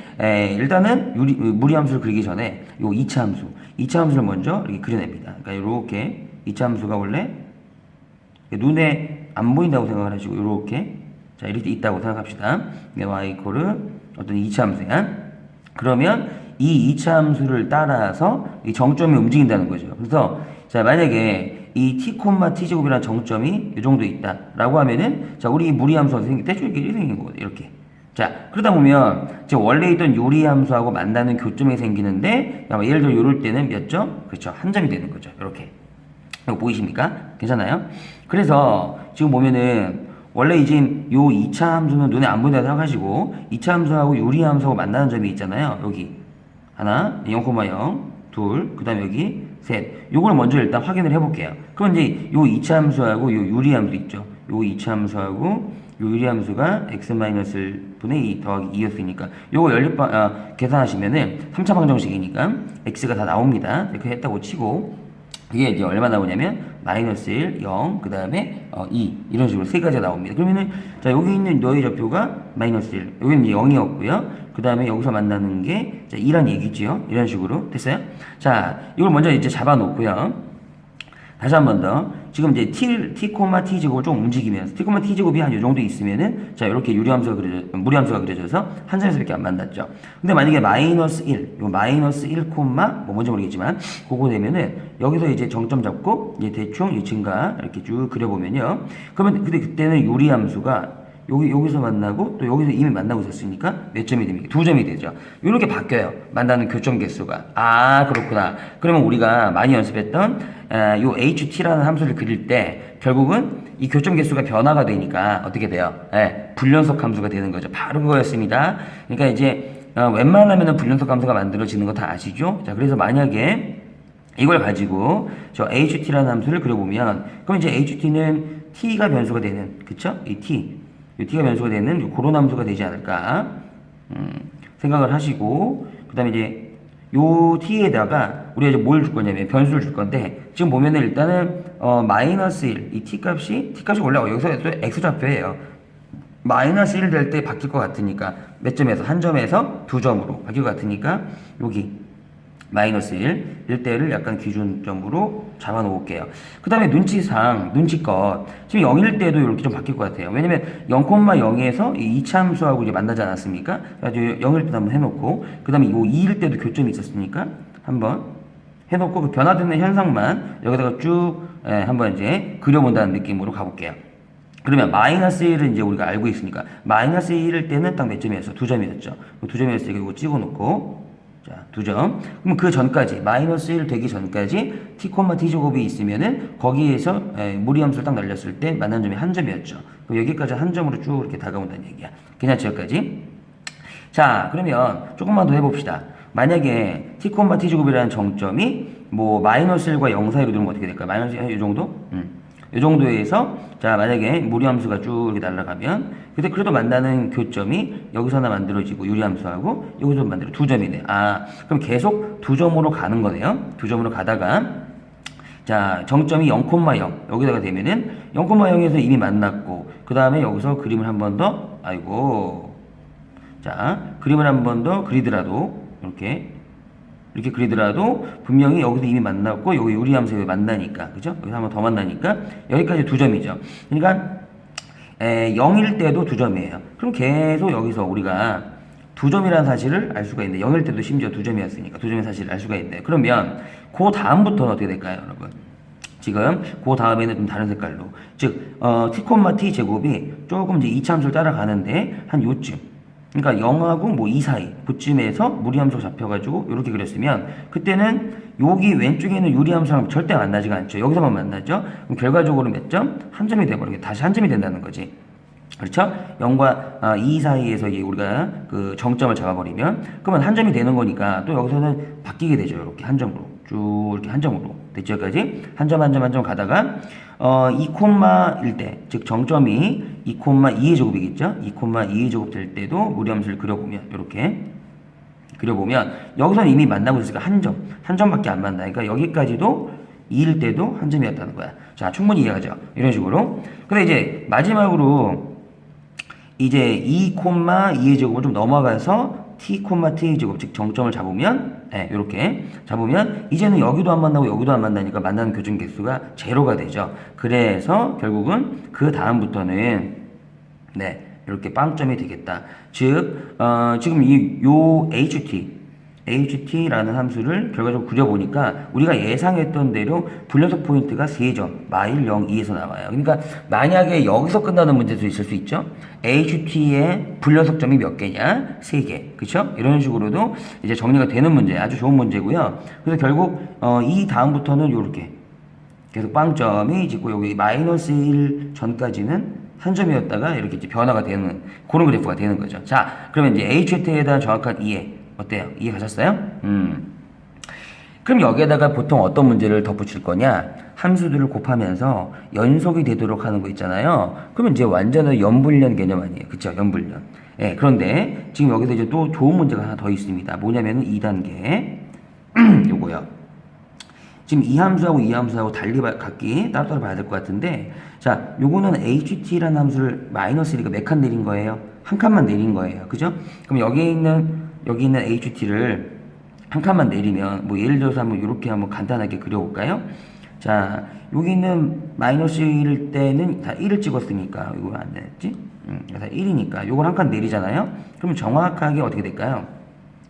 일단은 무리함수를 그리기 전에 요 2차 함수, 2차 함수를 먼저 이렇게 그려냅니다. 그러니까 이렇게 2차 함수가 원래 눈에 안 보인다고 생각을 하시고 이렇게, 자, 이렇게 있다고 생각합시다. y 이퀄은 어떤 2차 함수야. 그러면 이 2차 함수를 따라서 이 정점이 움직인다는 거죠. 그래서 자, 만약에 이 t, t 제곱이라는 정점이 이 정도 있다라고 하면은, 자, 우리 무리함수가 대충 이렇게 생긴 거거든요. 이렇게. 자, 그러다 보면 지금 원래 있던 유리함수하고 만나는 교점이 생기는데, 예를 들어 이럴 때는 몇 점? 그렇죠. 한 점이 되는 거죠. 이렇게. 이거 보이십니까? 괜찮아요? 그래서 지금 보면은 원래 이제 요 2차 함수는 눈에 안 보인다고 생각하시고, 2차 함수하고 유리함수하고 만나는 점이 있잖아요. 여기 하나, 0,0, 둘, 그 다음에 여기 셋. 요걸 먼저 일단 확인을 해볼게요. 그럼 이제 요 2차 함수하고 요 유리함수 있죠. 요 2차 함수하고 요 유리함수가 x-분의 2 더하기 2였으니까 요거 계산하시면은 3차 방정식이니까 x가 다 나옵니다. 이렇게 했다고 치고, 이게 이제 얼마 나오냐면 마이너스 1, 0, 그 다음에 2 이런 식으로 세 가지가 나옵니다. 그러면은, 자, 여기 있는 너의 좌표가 마이너스 1, 여기는 0이었고요. 그 다음에 여기서 만나는 게 2란 얘기지요. 이런 식으로 됐어요? 자, 이걸 먼저 이제 잡아놓고요. 다시 한 번 더. 지금 이제 t, t 제곱을 좀 움직이면서 t, t 제곱이 한 이 정도 있으면은, 자, 이렇게 무리함수가 그려져서 한 점에서밖에 안 만났죠. 근데 만약에 마이너스 1, 요 마이너스 1, 뭐 뭔지 모르겠지만 그거 되면은 여기서 이제 정점 잡고 이제 대충 이 증가 이렇게 쭉 그려보면요. 그러면 근데 그때는 유리함수가 여기서 만나고 또 여기서 이미 만나고 있었으니까 몇 점이 됩니까? 2점이 되죠. 이렇게 바뀌어요. 만나는 교점 개수가. 아, 그렇구나. 그러면 우리가 많이 연습했던 요 HT라는 함수를 그릴 때 결국은 이 교점 개수가 변화가 되니까 어떻게 돼요? 불연속 함수가 되는 거죠. 바로 그거였습니다. 그러니까 이제 웬만하면 불연속 함수가 만들어지는 거 다 아시죠? 자, 그래서 만약에 이걸 가지고 저 HT라는 함수를 그려보면, 그럼 이제 HT는 T가 변수가 되는, 그쵸? 이 T가 변수가 되는 그런 함수가 되지 않을까 생각을 하시고, 그 다음에 이제 요 t에다가 우리가 이제 뭘 줄 거냐면 변수를 줄 건데, 지금 보면은 일단은 마이너스 1, 이 t 값이 원래 여기서 또 x 좌표예요. 마이너스 1 될 때 바뀔 것 같으니까 몇 점에서? 한 점에서 두 점으로 바뀔 것 같으니까 여기 마이너스 1 때를 약간 기준점으로 잡아 놓을게요. 그 다음에 눈치껏 지금 0일 때도 이렇게 좀 바뀔 것 같아요. 왜냐면 0,0에서 이 2차 함수하고 이제 만나지 않았습니까? 그래서 0일 때도 한번 해놓고, 그 다음에 요 2일 때도 교점이 있었으니까 한번 해놓고 그 변화되는 현상만 여기다가 쭉 한번 이제 그려본다는 느낌으로 가볼게요. 그러면 마이너스 1은 이제 우리가 알고 있으니까 마이너스 1일 때는 딱 몇 점이었어? 2점이었죠. 2점이었으니까 이거 찍어놓고, 자, 2점. 그럼 그 전까지, 마이너스 1 되기 전까지 t, t 제곱이 있으면은 거기에서 무리함수를 딱 날렸을 때 만난 점이 한 점이었죠. 그럼 여기까지 한 점으로 쭉 이렇게 다가온다는 얘기야. 괜찮죠, 여기까지? 자, 그러면 조금만 더 해봅시다. 만약에 t, t제곱이라는 정점이 뭐 마이너스 1과 0 사이로 들면 어떻게 될까요? 마이너스 이 정도? 이 정도에서 자 만약에 무리함수가 쭉 이렇게 날아가면 근데 그래도 만나는 교점이 여기서 하나 만들어지고 유리함수하고 여기서 만들어 두 점이네. 아 그럼 계속 두 점으로 가는 거네요. 두 점으로 가다가 자 정점이 0,0 여기다가 되면은 0,0에서 이미 만났고 그 다음에 여기서 그림을 한 번 더 아이고 자 그림을 한 번 더 그리더라도 이렇게 그리더라도 분명히 여기서 이미 만났고 여기 유리함수 만나니까 그죠? 여기서 한 번 더 만나니까 여기까지 두 점이죠. 그러니까 0일 때도 두 점이에요. 그럼 계속 여기서 우리가 두 점이라는 사실을 알 수가 있는데 0일 때도 심지어 두 점이었으니까 두 점의 사실을 알 수가 있는데 그러면 그 다음부터는 어떻게 될까요, 여러분? 지금 그 다음에는 좀 다른 색깔로 즉 t, t 제곱이 조금 이제 이차함수를 따라가는데 한 요쯤 그러니까 0하고 뭐 2 사이 그쯤에서 무리함수가 잡혀가지고 이렇게 그렸으면 그때는 여기 왼쪽에 있는 유리함수랑 절대 만나지가 않죠. 여기서만 만나죠. 그럼 결과적으로 몇 점? 한 점이 돼버리게 다시 한 점이 된다는 거지. 그렇죠? 0과 2 사이에서 우리가 그 정점을 잡아버리면 그러면 한 점이 되는 거니까 또 여기서는 바뀌게 되죠. 이렇게 한 점으로 쭉 이렇게 한 점으로 됐죠? 여기까지 한 점 한 점 한 점 가다가 2,1 때, 즉 정점이 2,2의 제곱이겠죠? 2,2의 제곱 될 때도 무리함수를 그려보면 이렇게 그려보면 여기서는 이미 만나고 있으니까 한 점밖에 안 만나. 그러니까 여기까지도 2일 때도 한 점이었다는 거야. 자, 충분히 이해가죠? 이런 식으로. 근데 이제 마지막으로 이제 2,2의 제곱을 좀 넘어가서 t, t의 제곱 즉 정점을 잡으면 이렇게 잡으면 이제는 여기도 안 만나고 여기도 안 만나니까 만나는 교점 개수가 제로가 되죠. 그래서 결국은 그 다음부터는 이렇게 빵점이 되겠다. 즉 지금 요 HT라는 함수를 결과적으로 그려보니까 우리가 예상했던 대로 불연속 포인트가 3점, 마일 0, 2에서 나와요. 그러니까 만약에 여기서 끝나는 문제도 있을 수 있죠. HT의 불연속점이 몇 개냐? 3개. 그쵸? 이런 식으로도 이제 정리가 되는 문제, 아주 좋은 문제고요. 그래서 결국 이 다음부터는 이렇게 계속 빵점이 짓고 여기 마이너스 1 전까지는 한 점이었다가 이렇게 이제 변화가 되는 그런 그래프가 되는 거죠. 자, 그러면 이제 HT에 대한 정확한 이해 어때요? 이해 가셨어요? 그럼 여기에다가 보통 어떤 문제를 덧붙일 거냐? 함수들을 곱하면서 연속이 되도록 하는 거 있잖아요. 그러면 이제 완전한 연불련 개념 아니에요. 그쵸? 연불련. 예, 그런데 지금 여기서 이제 또 좋은 문제가 하나 더 있습니다. 뭐냐면은 2단계. 요거요. 지금 이 함수하고 이 함수하고 달리 각기 따로따로 봐야 될 것 같은데 자 요거는 HT라는 함수를 마이너스 1이니까 몇 칸 내린 거예요? 한 칸만 내린 거예요. 그죠? 그럼 여기 있는 HT를 한 칸만 내리면 뭐 예를 들어서 한번 이렇게 한번 간단하게 그려볼까요? 자 여기 있는 마이너스 1일 때는 다 1을 찍었으니까 이거 안 됐지? 다 1이니까 요걸 한 칸 내리잖아요? 그러면 정확하게 어떻게 될까요?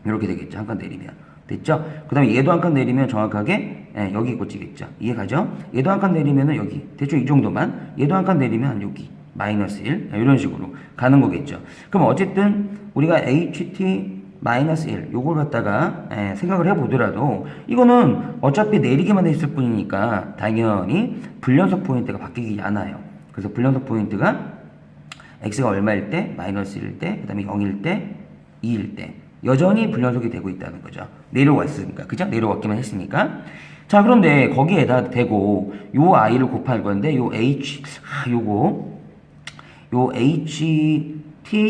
이렇게 되겠죠. 한 칸 내리면 됐죠? 그 다음에 얘도 한 칸 내리면 정확하게 여기 꽂히겠죠. 이해가죠? 얘도 한 칸 내리면은 여기 대충 이 정도만 얘도 한 칸 내리면 여기 마이너스 1 이런 식으로 가는 거겠죠. 그럼 어쨌든 우리가 HT 마이너스 1 요걸 갖다가 생각을 해보더라도 이거는 어차피 내리기만 했을 뿐이니까 당연히 불연속 포인트가 바뀌지 않아요. 그래서 불연속 포인트가 x가 얼마일 때 마이너스 1일 때 그 다음에 0일 때 2일 때 여전히 불연속이 되고 있다는 거죠. 내려왔으니까. 그죠? 내려왔기만 했으니까. 자, 그런데 거기에다 대고 요 i를 곱할 건데 요 ht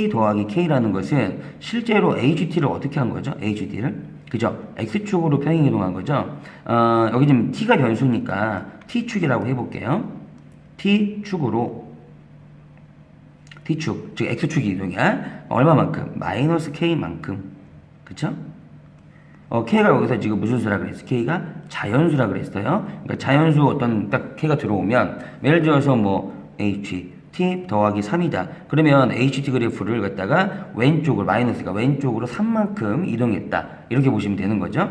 더하기 k라는 것은 실제로 ht를 어떻게 한 거죠? ht를. 그죠? x축으로 평행 이동한 거죠. 여기 지금 t가 변수니까 t축이라고 해볼게요. t축으로 t축, 즉 x축이 이동이야. 얼마만큼? 마이너스 k만큼. 그쵸? k가 여기서 지금 무슨 수라 그랬어? k가 자연수라 그랬어요. 그러니까 자연수 어떤 딱 k가 들어오면 예를 들어서 뭐 h t 더하기 3이다. 그러면 ht 그래프를 갖다가 왼쪽으로 마이너스가 왼쪽으로 3만큼 이동했다. 이렇게 보시면 되는 거죠.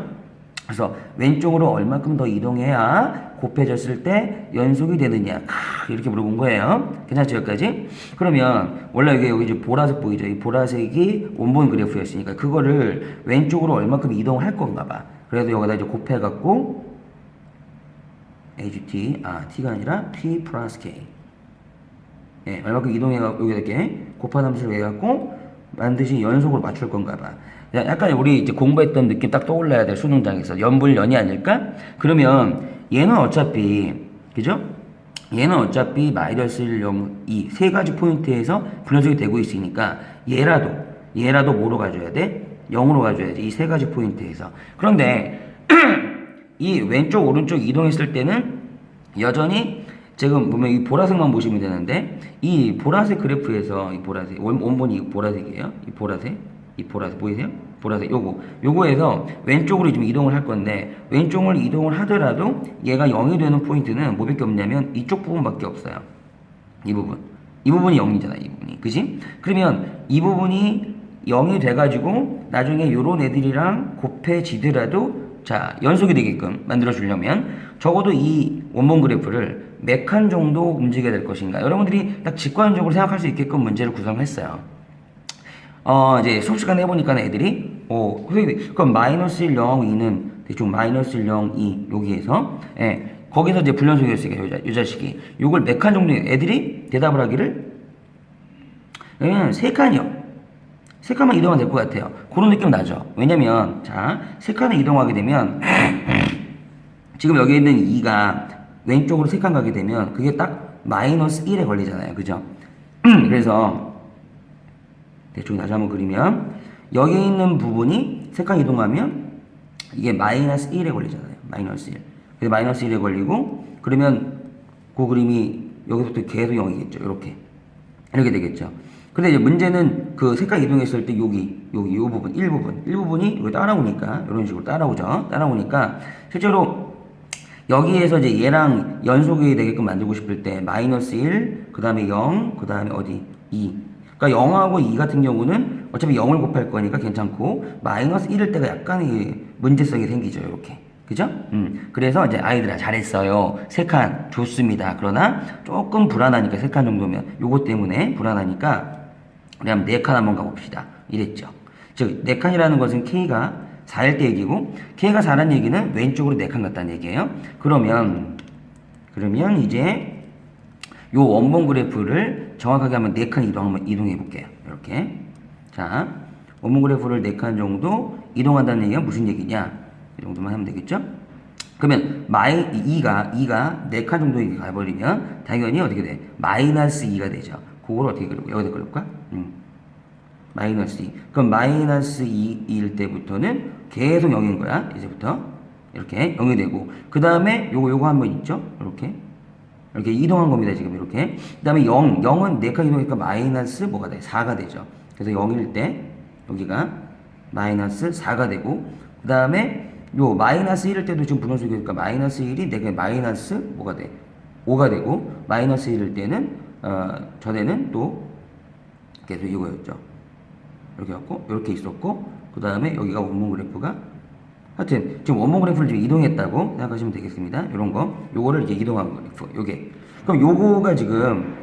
그래서 왼쪽으로 얼마큼 더 이동해야 곱해졌을 때 연속이 되느냐 이렇게 물어본 거예요. 괜찮죠 여기까지? 그러면 원래 여기 이제 보라색 보이죠? 이 보라색이 원본 그래프였으니까 그거를 왼쪽으로 얼마큼 이동할 건가 봐. 그래서 여기다 이제 곱해갖고 ht t가 아니라 t 플러스 k 얼마큼 이동해갖고 여기다 이렇게 곱한 함수를 해갖고 반드시 연속으로 맞출 건가 봐. 약간 우리 이제 공부했던 느낌 딱 떠올라야 돼, 수능장에서. 연불연이 아닐까? 그러면 얘는 어차피, 그죠? 얘는 어차피 마이너스 1, 0, 2 세 가지 포인트에서 분열속이 되고 있으니까 얘라도 뭐로 가져야 돼? 0으로 가져야지. 이 세 가지 포인트에서. 그런데 이 왼쪽 오른쪽 이동했을 때는 여전히 지금 보면 이 보라색만 보시면 되는데 이 보라색 그래프에서 이 보라색 원본이 보라색이에요. 이 보라색 보이세요? 보라색 요거에서 왼쪽으로 좀 이동을 할 건데 왼쪽을 이동을 하더라도 얘가 0이 되는 포인트는 뭐밖에 없냐면 이쪽 부분밖에 없어요. 이 부분이 0이잖아. 이 부분이, 그지? 그러면 이 부분이 0이 돼가지고 나중에 요런 애들이랑 곱해지더라도 자 연속이 되게끔 만들어 주려면 적어도 이 원본 그래프를 몇 칸 정도 움직여야 될 것인가, 여러분들이 딱 직관적으로 생각할 수 있게끔 문제를 구성했어요. 이제 수업 시간에 해보니까 애들이 선생님 그럼 마이너스 1, 0, 2는 대충 마이너스 1, 0, 2 여기에서 거기서 이제 불연속이었으니까 요 자식이 요걸 몇 칸 정도 애들이 대답을 하기를 세 칸이요. 세 칸만 이동하면 될 것 같아요. 그런 느낌 나죠. 왜냐면 자 세 칸을 이동하게 되면 지금 여기 있는 2가 왼쪽으로 세 칸 가게 되면 그게 딱 마이너스 1에 걸리잖아요. 그죠? 그래서 대충 다시 한번 그리면 여기 있는 부분이 세 칸 이동하면 이게 마이너스 1에 걸리잖아요. 마이너스 1. 그래서 마이너스 1에 걸리고 그러면 그 그림이 여기서부터 계속 0이겠죠. 이렇게 되겠죠. 근데 이제 문제는 그 세 칸 이동했을 때 요 부분, 일부분이 이거 따라오니까 이런 식으로 따라오니까 실제로 여기에서 이제 얘랑 연속이 되게끔 만들고 싶을 때 마이너스 1, 그 다음에 0, 그 다음에 어디 2. 그러니까 0하고 2 같은 경우는 어차피 0을 곱할 거니까 괜찮고 마이너스 1일 때가 약간의 문제성이 생기죠. 이렇게. 그죠? 그래서 이제 아이들아 잘했어요. 세 칸 좋습니다. 그러나 조금 불안하니까 세 칸 정도면 요거 때문에 불안하니까 우리 한번 네 칸 한번 가봅시다. 이랬죠. 즉 네 칸이라는 것은 K가 4일 때 얘기고 K가 4라는 얘기는 왼쪽으로 4칸 갔다는 얘기예요. 그러면 이제 요 원본 그래프를 정확하게 한번 4칸 이동해 볼게요. 이렇게. 자, 원본 그래프를 4칸 정도 이동한다는 얘기가 무슨 얘기냐? 이 정도만 하면 되겠죠? 그러면 2가 4칸 정도 가버리면 당연히 어떻게 돼? 마이너스 2가 되죠. 그걸 어떻게 그릴까? 여기다 그릴까? 마이너스 2. 그럼 마이너스 2일 때부터는 계속 0인 거야. 이제부터. 이렇게 0이 되고. 그 다음에 요거 한 번 있죠? 이렇게 이동한 겁니다. 지금 이렇게. 그 다음에 0. 0은 4칸 이동하니까 마이너스 뭐가 돼? 4가 되죠. 그래서 0일 때 여기가 마이너스 4가 되고. 그 다음에 요 마이너스 1일 때도 지금 분원수기니까 마이너스 1이 내가 마이너스 뭐가 돼? 5가 되고. 마이너스 1일 때는 전에는 또 계속 이거였죠. 이렇게 갖고 이렇게 있었고 그 다음에 여기가 원본 그래프가 하여튼 지금 원본 그래프를 지금 이동했다고 생각하시면 되겠습니다. 이런 거 요거를 이제 이동한 그래프 요게 그럼 요거가 지금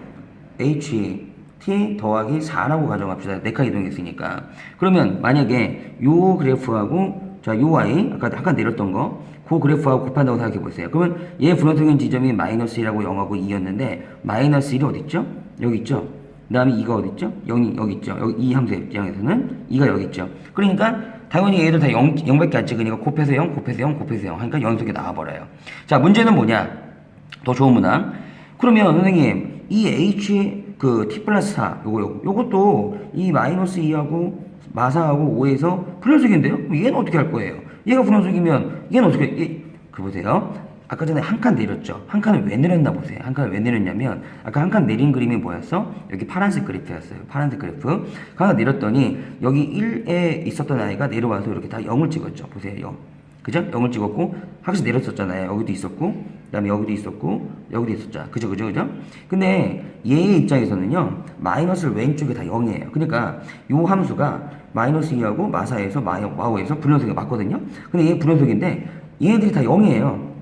h t 더하기 4라고 가정합시다. 4칸 이동했으니까 그러면 만약에 요 그래프하고 자 요 y 아까 내렸던 거 그 그래프하고 곱한다고 생각해 보세요. 그러면 얘 분원적인 지점이 마이너스 1하고 0하고 2였는데 마이너스 1이 어디 있죠? 여기 있죠. 그 다음에 2가 어디 있죠? 0이 여기 있죠. 여기 2 함수 입장에서는 2가 여기 있죠. 그러니까 당연히 얘들 다 0밖에 안 찍으니까 곱해서 0, 곱해서 0, 곱해서 0 하니까 연속이 나와버려요. 자, 문제는 뭐냐? 더 좋은 문항. 그러면 선생님 이 h 그 t 플러스 4 요것도 이 마이너스 2하고 마사하고 5에서 분원식인데요? 얘는 어떻게 할 거예요? 얘가 분원식이면 얘는 어떻게 그 보세요. 아까 전에 한 칸 내렸죠? 한 칸을 왜 내렸나 보세요. 한 칸을 왜 내렸냐면 아까 한 칸 내린 그림이 뭐였어? 여기 파란색 그래프였어요. 파란색 그래프. 하나 내렸더니 여기 1에 있었던 아이가 내려와서 이렇게 다 0을 찍었죠. 보세요. 0. 그죠? 0을 찍었고 확실히 내렸었잖아요. 여기도 있었고 그 다음에 여기도 있었고 여기도 있었죠. 그죠? 근데 얘의 입장에서는요. 마이너스를 왼쪽에 다 0이에요. 그러니까 요 함수가 마이너스 2하고 마사에서 마오에서 분원속이 맞거든요. 근데 얘 분원속인데 얘네들이 다 0이에요.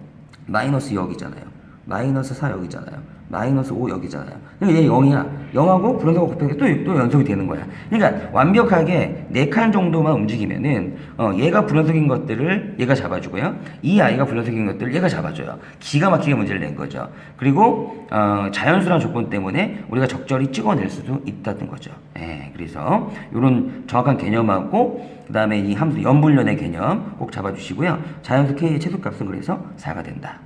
마이너스 여기잖아요. 마이너스 4 여기잖아요. 마이너스 5 여기잖아요. 그러니까 얘 0이야. 0하고 불연속하고 곱하기 또 연속이 되는 거야. 그러니까 완벽하게 4칸 정도만 움직이면은 얘가 불연속인 것들을 얘가 잡아주고요. 이 아이가 불연속인 것들을 얘가 잡아줘요. 기가 막히게 문제를 낸 거죠. 그리고 자연수란 조건 때문에 우리가 적절히 찍어낼 수도 있다는 거죠. 예, 그래서 이런 정확한 개념하고 그 다음에 이 함수 연분련의 개념 꼭 잡아주시고요. 자연수 K의 최소값은 그래서 4가 된다.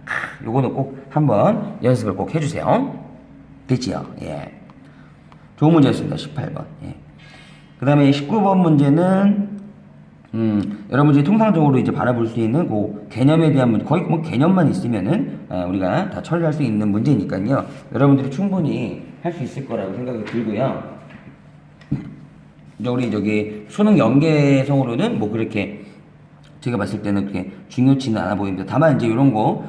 요거는 꼭 한번 연습을 꼭 해주세요. 됐지요? 예. 좋은 문제였습니다. 18번. 예. 그 다음에 19번 문제는, 여러분들이 통상적으로 이제 바라볼 수 있는 그 개념에 대한 문제, 거의 뭐 개념만 있으면은, 우리가 다 처리할 수 있는 문제니까요. 여러분들이 충분히 할 수 있을 거라고 생각이 들고요. 우리 저기 수능 연계성으로는 뭐 그렇게 제가 봤을 때는 그렇게 중요치는 않아 보입니다. 다만 이제 이런 거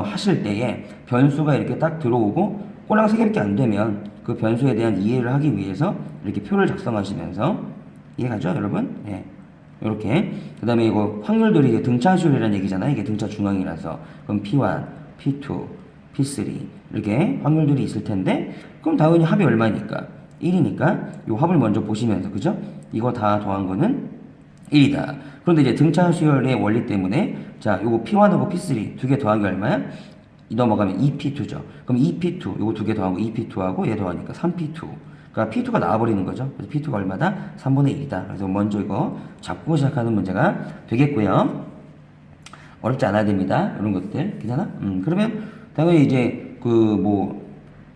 하실 때에 변수가 이렇게 딱 들어오고 꼴랑 3개밖에 안 되면 그 변수에 대한 이해를 하기 위해서 이렇게 표를 작성하시면서 이해가죠, 여러분? 예. 이렇게 그 다음에 이거 확률들이 이게 등차수열이라는 얘기잖아요. 이게 등차 중앙이라서 그럼 P1, P2, P3 이렇게 확률들이 있을 텐데 그럼 당연히 합이 얼마니까 1이니까 이 합을 먼저 보시면서 그죠? 이거 다 더한 거는 1이다. 그런데 이제 등차수열의 원리 때문에 자 요거 P1하고 P3 두 개 더하기 얼마야? 넘어가면 2P2죠. 그럼 2P2 요거 두 개 더하고 2P2하고 얘 더하니까 3P2. 그러니까 P2가 나와버리는 거죠. 그래서 P2가 얼마다? 3분의 1이다. 그래서 먼저 이거 잡고 시작하는 문제가 되겠고요. 어렵지 않아야 됩니다. 이런 것들. 괜찮아? 그러면 당연히 이제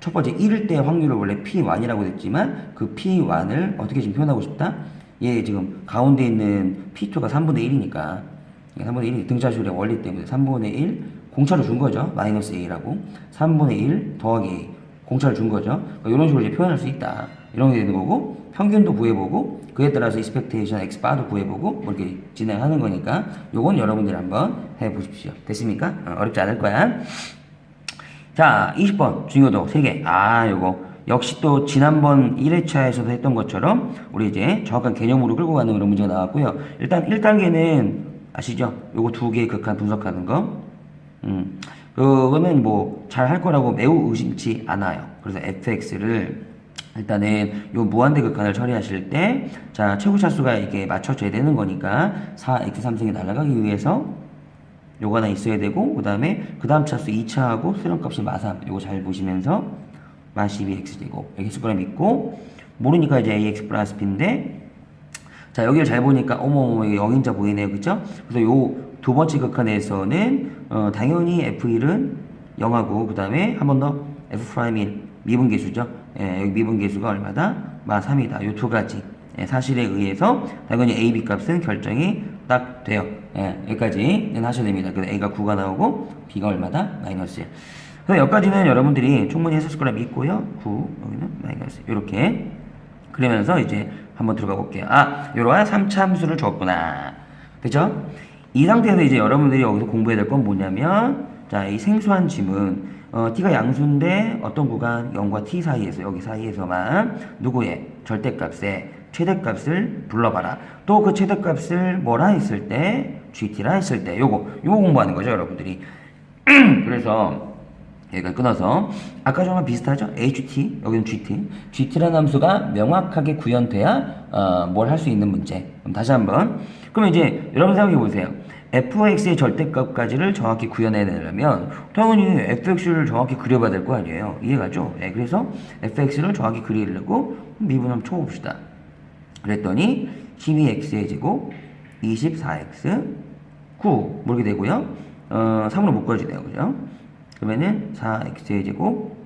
첫 번째 1일 때 확률을 원래 P1이라고 했지만 그 P1을 어떻게 지금 표현하고 싶다? 얘 지금 가운데 있는 P2가 3분의 1이니까 3분의 1이 등차수열의 원리 때문에 3분의 1 공차를 준 거죠. 마이너스 A라고 3분의 1 더하기 A 공차를 준 거죠. 그러니까 이런 식으로 이제 표현할 수 있다. 이런 게 되는 거고 평균도 구해보고 그에 따라서 expectation X바도 구해보고 뭐 이렇게 진행하는 거니까 요건 여러분들이 한번 해보십시오. 됐습니까? 어렵지 않을 거야. 자, 20번 중요도 3개. 요거 역시 또 지난번 1회차에서도 했던 것처럼 우리 이제 정확한 개념으로 끌고 가는 그런 문제가 나왔고요. 일단 1단계는 아시죠? 요거 2개의 극한 분석하는 거. 그거는 뭐 잘 할 거라고 매우 의심치 않아요. 그래서 fx를 일단은 요 무한대 극한을 처리하실 때 자, 최고 차수가 이게 맞춰져야 되는 거니까 4x3승이 날아가기 위해서 요거 하나 있어야 되고 그 다음 차수 2차하고 수렴값이 마3 요거 잘 보시면서 마12x제곱 여기 있을 거라 믿고 모르니까 이제 ax 플러스 b인데 자 여기를 잘 보니까 어머 이게 0인자 보이네요. 그쵸? 그래서 요 두 번째 극한에서는 당연히 f1은 0하고 그 다음에 한 번 더 f'1 미분계수죠. 예, 여기 미분계수가 얼마다? 마3이다. 요 두 가지 사실에 의해서 당연히 a, b 값은 결정이 딱 돼요. 예, 여기까지는 하셔야 됩니다. 그래서 a가 9가 나오고 b가 얼마다? 마이너스 1. 그래서 여기까지는 여러분들이 충분히 했을 거라 믿고요. 9 여기는 마이너스 1. 이렇게 그러면서 이제 한번 들어가 볼게요. 요러한 3차 함수를 줬구나. 그죠? 이 상태에서 이제 여러분들이 여기서 공부해야 될 건 뭐냐면 자, 이 생소한 지문 t가 양수인데 어떤 구간 0과 t 사이에서 여기 사이에서만 누구의 절대값의 최대값을 불러봐라. 또 그 최대값을 뭐라 했을 때 gt라 했을 때 요거 공부하는 거죠, 여러분들이. 그래서 여기가 끊어서 아까 전랑 비슷하죠? ht 여기는 gt라는 함수가 명확하게 구현돼야 뭘 할 수 있는 문제. 그럼 다시 한번 그러면 이제 여러분 생각해 보세요. fx의 절대값까지를 정확히 구현해내려면 당연히 fx를 정확히 그려봐야 될 거 아니에요. 이해가죠? 네, 그래서 fx를 정확히 그리려고 미분 한번 쳐봅시다. 그랬더니 12x의 제곱 24x 9 모르게 되고요. 3으로 묶어지네요. 그죠? 그러면은 4x의 제곱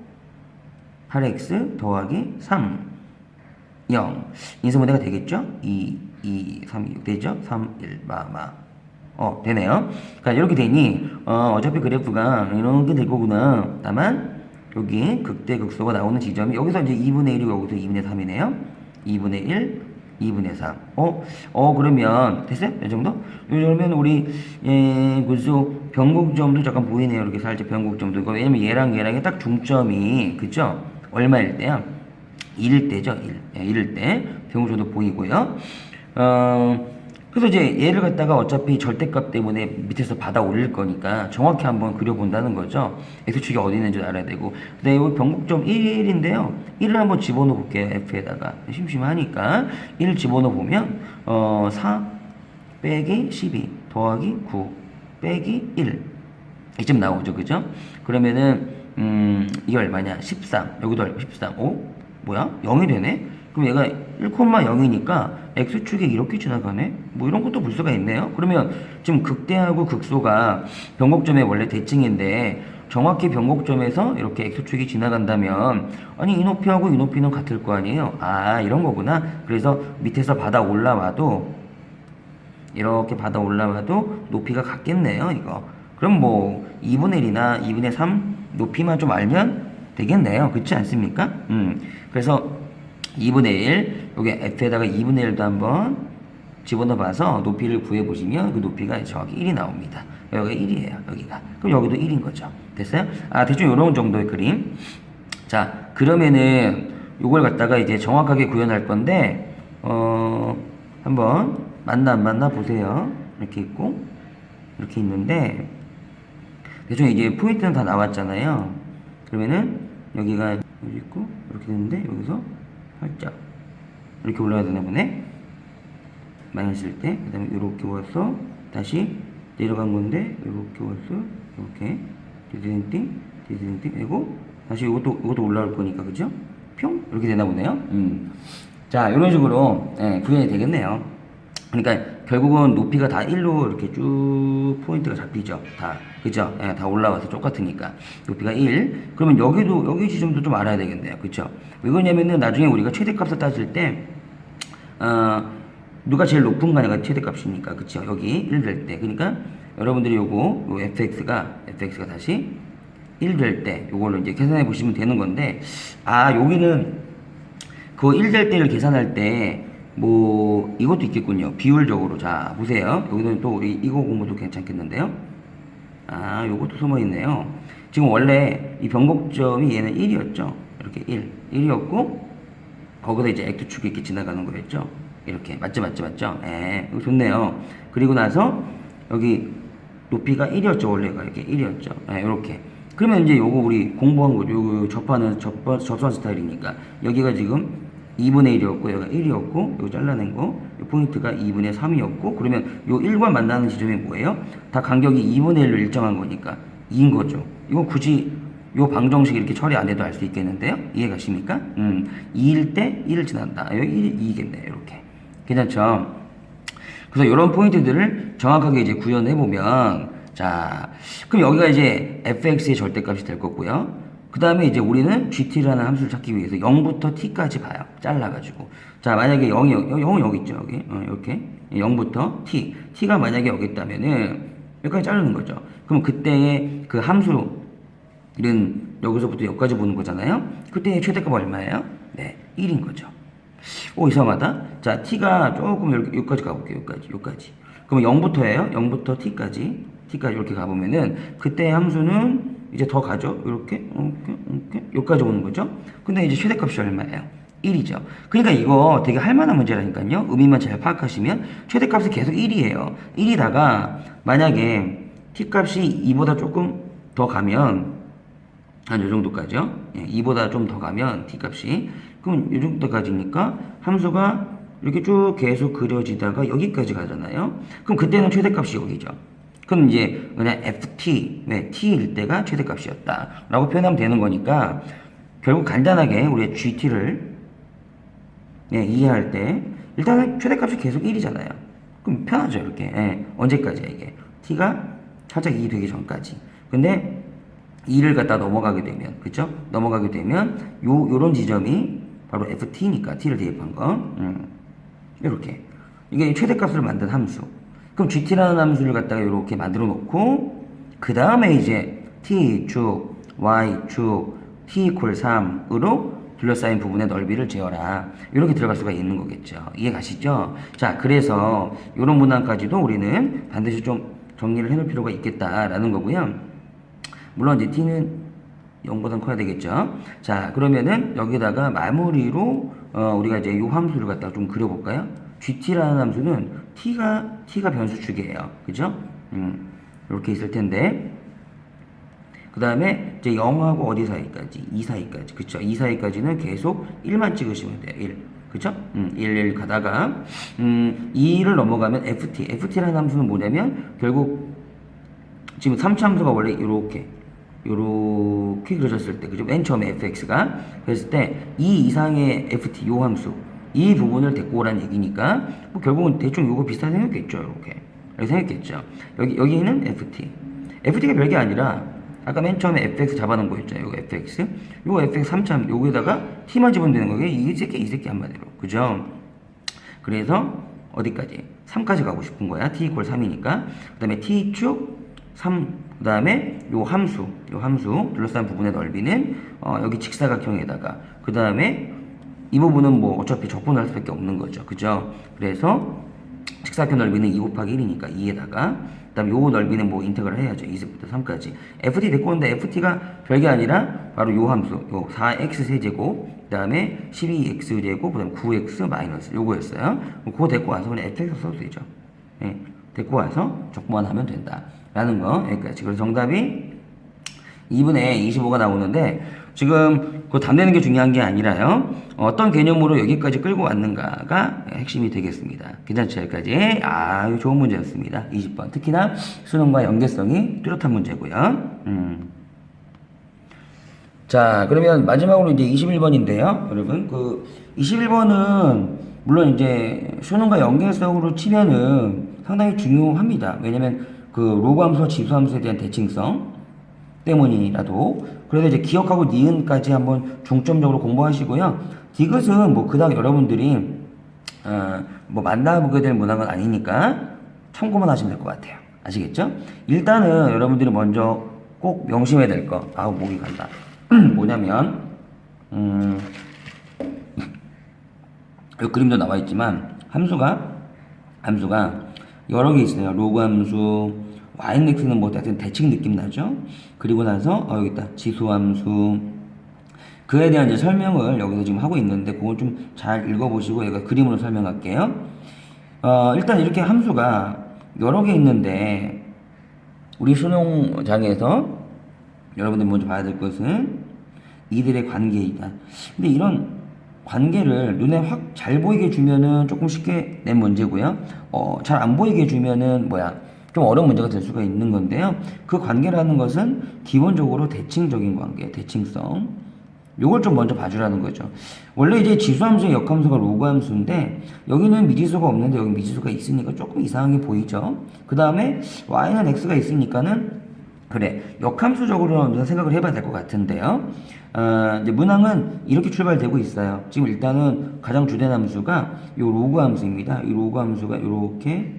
8x 더하기 3 0 인수분해가 되겠죠? 2, 3, 6 되죠? 3, 1, 되네요. 그러니까 이렇게 되니 어차피 그래프가 이렇게 될 거구나. 다만 여기 극대 극소가 나오는 지점이 여기서 이제 2분의 1이고 여기서 2분의 3이네요. 2분의 1, 2분의 3. 그러면 됐어요? 이 정도? 그러면 우리 그래서 변곡점도 잠깐 보이네요. 이렇게 살짝 변곡점도. 왜냐면 얘랑이 딱 중점이 그죠? 얼마일 때야? 1일 때죠. 1일 때 변곡점도 보이고요. 그래서 이제 얘를 갖다가 어차피 절대값 때문에 밑에서 받아 올릴 거니까 정확히 한번 그려본다는 거죠. x축이 어디 있는지 알아야 되고. 그다음에 여기 변곡점 1인데요. 1을 한번 집어넣어 볼게요. f에다가. 심심하니까 1 집어넣어 보면 4 빼기 12 더하기 9 빼기 1 이쯤 나오죠. 그죠? 그러면은 이게 얼마냐? 13. 여기도 13. 오? 뭐야? 0이 되네? 그럼 얘가 1,0이니까 x축에 이렇게 지나가네? 뭐 이런 것도 볼 수가 있네요. 그러면 지금 극대하고 극소가 변곡점의 원래 대칭인데 정확히 변곡점에서 이렇게 x축이 지나간다면 아니 이 높이하고 이 높이는 같을 거 아니에요? 아 이런 거구나. 그래서 밑에서 받아 올라와도 이렇게 받아 올라와도 높이가 같겠네요. 이거. 그럼 뭐 2분의 1이나 2분의 3 높이만 좀 알면 되겠네요. 그렇지 않습니까? 그래서 2분의 1 여기 f에다가 2분의 1도 한번 집어넣어 봐서 높이를 구해 보시면 그 높이가 정확히 1이 나옵니다. 여기가 1이에요. 여기가. 그럼 여기도 1인 거죠. 됐어요? 아, 대충 이런 정도의 그림. 자, 그러면은 요걸 갖다가 이제 정확하게 구현할 건데 한번 맞나 안 맞나 보세요. 이렇게 있고 이렇게 있는데 대충 이제 포인트는 다 나왔잖아요. 그러면은 여기가 여기 있고 이렇게 되는데 여기서 살짝 이렇게 올라가야 되나 보네. 마이너스일 때 그 다음에 이렇게 와서 다시 내려간 건데 이렇게 와서 이렇게 디드링띵 되고 다시 이것도 올라올 거니까 그죠? 평 이렇게 되나 보네요. 자 이런 식으로 구현이 되겠네요. 그러니까 결국은 높이가 다 1로 이렇게 쭉 포인트가 잡히죠. 다 그죠? 다 올라와서 똑같으니까 높이가 1. 그러면 여기 지점도 좀 알아야 되겠네요. 그죠? 왜 그러냐면은 나중에 우리가 최대값을 따질 때 누가 제일 높은가가 최대값이니까 그쵸? 여기 1 될 때. 그러니까 여러분들이 요 fx가 다시 1 될 때 요걸로 이제 계산해 보시면 되는 건데 여기는 그 1 될 때를 계산할 때 뭐 이것도 있겠군요. 비율적으로. 자, 보세요. 여기는 또 우리 이거 공부도 괜찮겠는데요. 요것도 숨어 있네요. 지금 원래 이 변곡점이 얘는 1이었죠. 이렇게 1이었고 거기서 이제 x축이 이렇게 지나가는 거였죠. 이렇게 맞죠? 이거 좋네요. 그리고 나서 여기 높이가 1이었죠. 원래가 이렇게 1이었죠. 이렇게. 그러면 이제 요거 우리 공부한 거, 요 접선 스타일이니까 여기가 지금 2분의 1이었고 여기가 1이었고 여기 잘라낸 거, 요 포인트가 2분의 3이었고 그러면 요 1과 만나는 지점이 뭐예요? 다 간격이 2분의 1로 일정한 거니까 2인 거죠. 이거 굳이 요 방정식 이렇게 처리 안 해도 알 수 있겠는데요? 이해가십니까? 2일 때 1을 지난다. 여기 1이 2겠네요. 이렇게. 괜찮죠? 그래서 이런 포인트들을 정확하게 이제 구현해보면, 자, 그럼 여기가 이제 fx의 절대값이 될 거고요. 그 다음에 이제 우리는 gt라는 함수를 찾기 위해서 0부터 t까지 봐요. 잘라가지고. 자, 만약에 0은 여기 있죠. 여기. 이렇게. 0부터 t가 만약에 여기 있다면은, 여기까지 자르는 거죠. 그럼 그때의 그 함수는 여기서부터 여기까지 보는 거잖아요. 그때의 최대값 얼마예요? 네, 1인 거죠. 이상하다. 자, t가 조금 여기까지 가볼게요. 여기까지. 그러면 0부터예요. 0부터 t까지 이렇게 가보면은 그때 함수는 이제 더 가죠. 이렇게 여기까지 오는 거죠. 근데 이제 최대값이 얼마예요? 1이죠. 그러니까 이거 되게 할만한 문제라니까요. 의미만 잘 파악하시면 최대값이 계속 1이에요. 1이다가 만약에 t값이 2보다 조금 더 가면 한 요 정도까지요. 2보다 좀 더 가면 t값이 그럼 요 정도까지니까 함수가 이렇게 쭉 계속 그려지다가 여기까지 가잖아요. 그럼 그때는 최대값이 여기죠. 그럼 이제 그냥 ft, t일 때가 최대값이었다 라고 표현하면 되는 거니까 결국 간단하게 우리의 gt를 이해할 때 일단은 최대값이 계속 1이잖아요. 그럼 편하죠. 이렇게. 언제까지야 이게? t가 살짝 2 되기 전까지. 근데 2를 갖다 넘어가게 되면, 그쵸? 넘어가게 되면, 요런 지점이 바로 ft니까, t를 대입한 거. 이렇게. 이게 최대값을 만든 함수. 그럼 gt라는 함수를 갖다가 이렇게 만들어 놓고, 그 다음에 이제 t축, y축, t equal 3으로 둘러싸인 부분의 넓이를 재어라. 이렇게 들어갈 수가 있는 거겠죠. 이해 가시죠? 자, 그래서 요런 문항까지도 우리는 반드시 좀 정리를 해놓을 필요가 있겠다라는 거고요. 물론 이제 t는 0보다 커야 되겠죠. 자, 그러면은 여기다가 마무리로 우리가 이제 이 함수를 갖다가 좀 그려볼까요? gt라는 함수는 t가 변수축이에요. 그죠? 이렇게 있을 텐데, 그 다음에 이제 0하고 어디 사이까지? 2 사이까지. 그쵸? 2 사이까지는 계속 1만 찍으시면 돼요. 1. 그쵸? 1 가다가, 2를 넘어가면 ft라는 함수는 뭐냐면, 결국, 지금 3차 함수가 원래 요렇게 그려졌을 때, 그죠? 맨 처음에 fx가. 그랬을 때, 2 이상의 ft, 요 함수, 이 부분을 데리고 오라는 얘기니까, 뭐 결국은 대충 요거 비슷하게 생겼겠죠. 이렇게. 이렇게 생겼겠죠. 여기는 ft가 별게 아니라, 아까 맨 처음에 fx 잡아놓은 거 있잖아요. 요거 fx. 요거 fx 3참, 요거에다가 t만 집으면 되는 거예요. 이 새끼 한마디로. 그죠? 그래서, 어디까지? 3까지 가고 싶은 거야. t 이퀄 3이니까. 그 다음에 t축 3, 그 다음에 요 함수, 둘러싼 부분의 넓이는, 여기 직사각형에다가, 그 다음에 이 부분은 뭐 어차피 적분할 수밖에 없는 거죠. 그죠? 그래서, 직사각형 넓이는 2 곱하기 1이니까 2에다가, 그 다음에 요 넓이는 뭐 인테그럴 해야죠. 2부터 3까지. ft 데리고 오는데 FT가 별게 아니라 바로 요 함수, 요 4x 세제곱, 그 다음에 12x 제곱, 그 다음에 9x 마이너스 요거였어요. 그거 데리고 와서 그냥 fx 써도 되죠. 예, 데리고 와서 적분만 하면 된다. 라는 거, 여기까지. 그래서 정답이 2분의 25가 나오는데, 지금 그 답내는 게 중요한 게 아니라요. 어떤 개념으로 여기까지 끌고 왔는가가 핵심이 되겠습니다. 괜찮죠? 여기까지. 아유, 좋은 문제였습니다. 20번. 특히나 수능과 연계성이 뚜렷한 문제고요. 자, 그러면 마지막으로 이제 21번인데요. 여러분, 그 21번은 물론 이제 수능과 연계성으로 치면은 상당히 중요합니다. 왜냐면 그 로그 함수와 지수 함수에 대한 대칭성 때문이라도. 그래서 이제 기억하고 니은까지 한번 중점적으로 공부하시고요. 디귿은 뭐 그닥 여러분들이 뭐 만나보게 될 문항은 아니니까 참고만 하시면 될 것 같아요. 아시겠죠? 일단은 여러분들이 먼저 꼭 명심해야 될 거. 아우, 목이 간다. 뭐냐면 여기 그림도 나와 있지만 함수가 여러 개 있어요. 로그 함수, yx는 뭐 하여튼 대칭 느낌 나죠? 그리고 나서 여기 있다. 지수 함수. 그에 대한 이제 설명을 여기서 지금 하고 있는데 그거 좀 잘 읽어보시고 얘가 그림으로 설명할게요. 일단 이렇게 함수가 여러 개 있는데 우리 수능장에서 여러분들 먼저 봐야 될 것은 이들의 관계이다. 근데 이런 관계를 눈에 확 잘 보이게 주면은 조금 쉽게 낸 문제고요. 잘 안 보이게 주면은 좀 어려운 문제가 될 수가 있는 건데요. 그 관계라는 것은 기본적으로 대칭적인 관계, 대칭성. 요걸 좀 먼저 봐주라는 거죠. 원래 이제 지수함수의 역함수가 로그함수인데 여기는 미지수가 없는데 여기 미지수가 있으니까 조금 이상하게 보이죠. 그 다음에 y는 x가 있으니까는 그래, 역함수적으로 생각을 해봐야 될 것 같은데요. 이제 문항은 이렇게 출발되고 있어요. 지금 일단은 가장 주된 함수가 요 로그 함수입니다. 이 로그 함수가 이렇게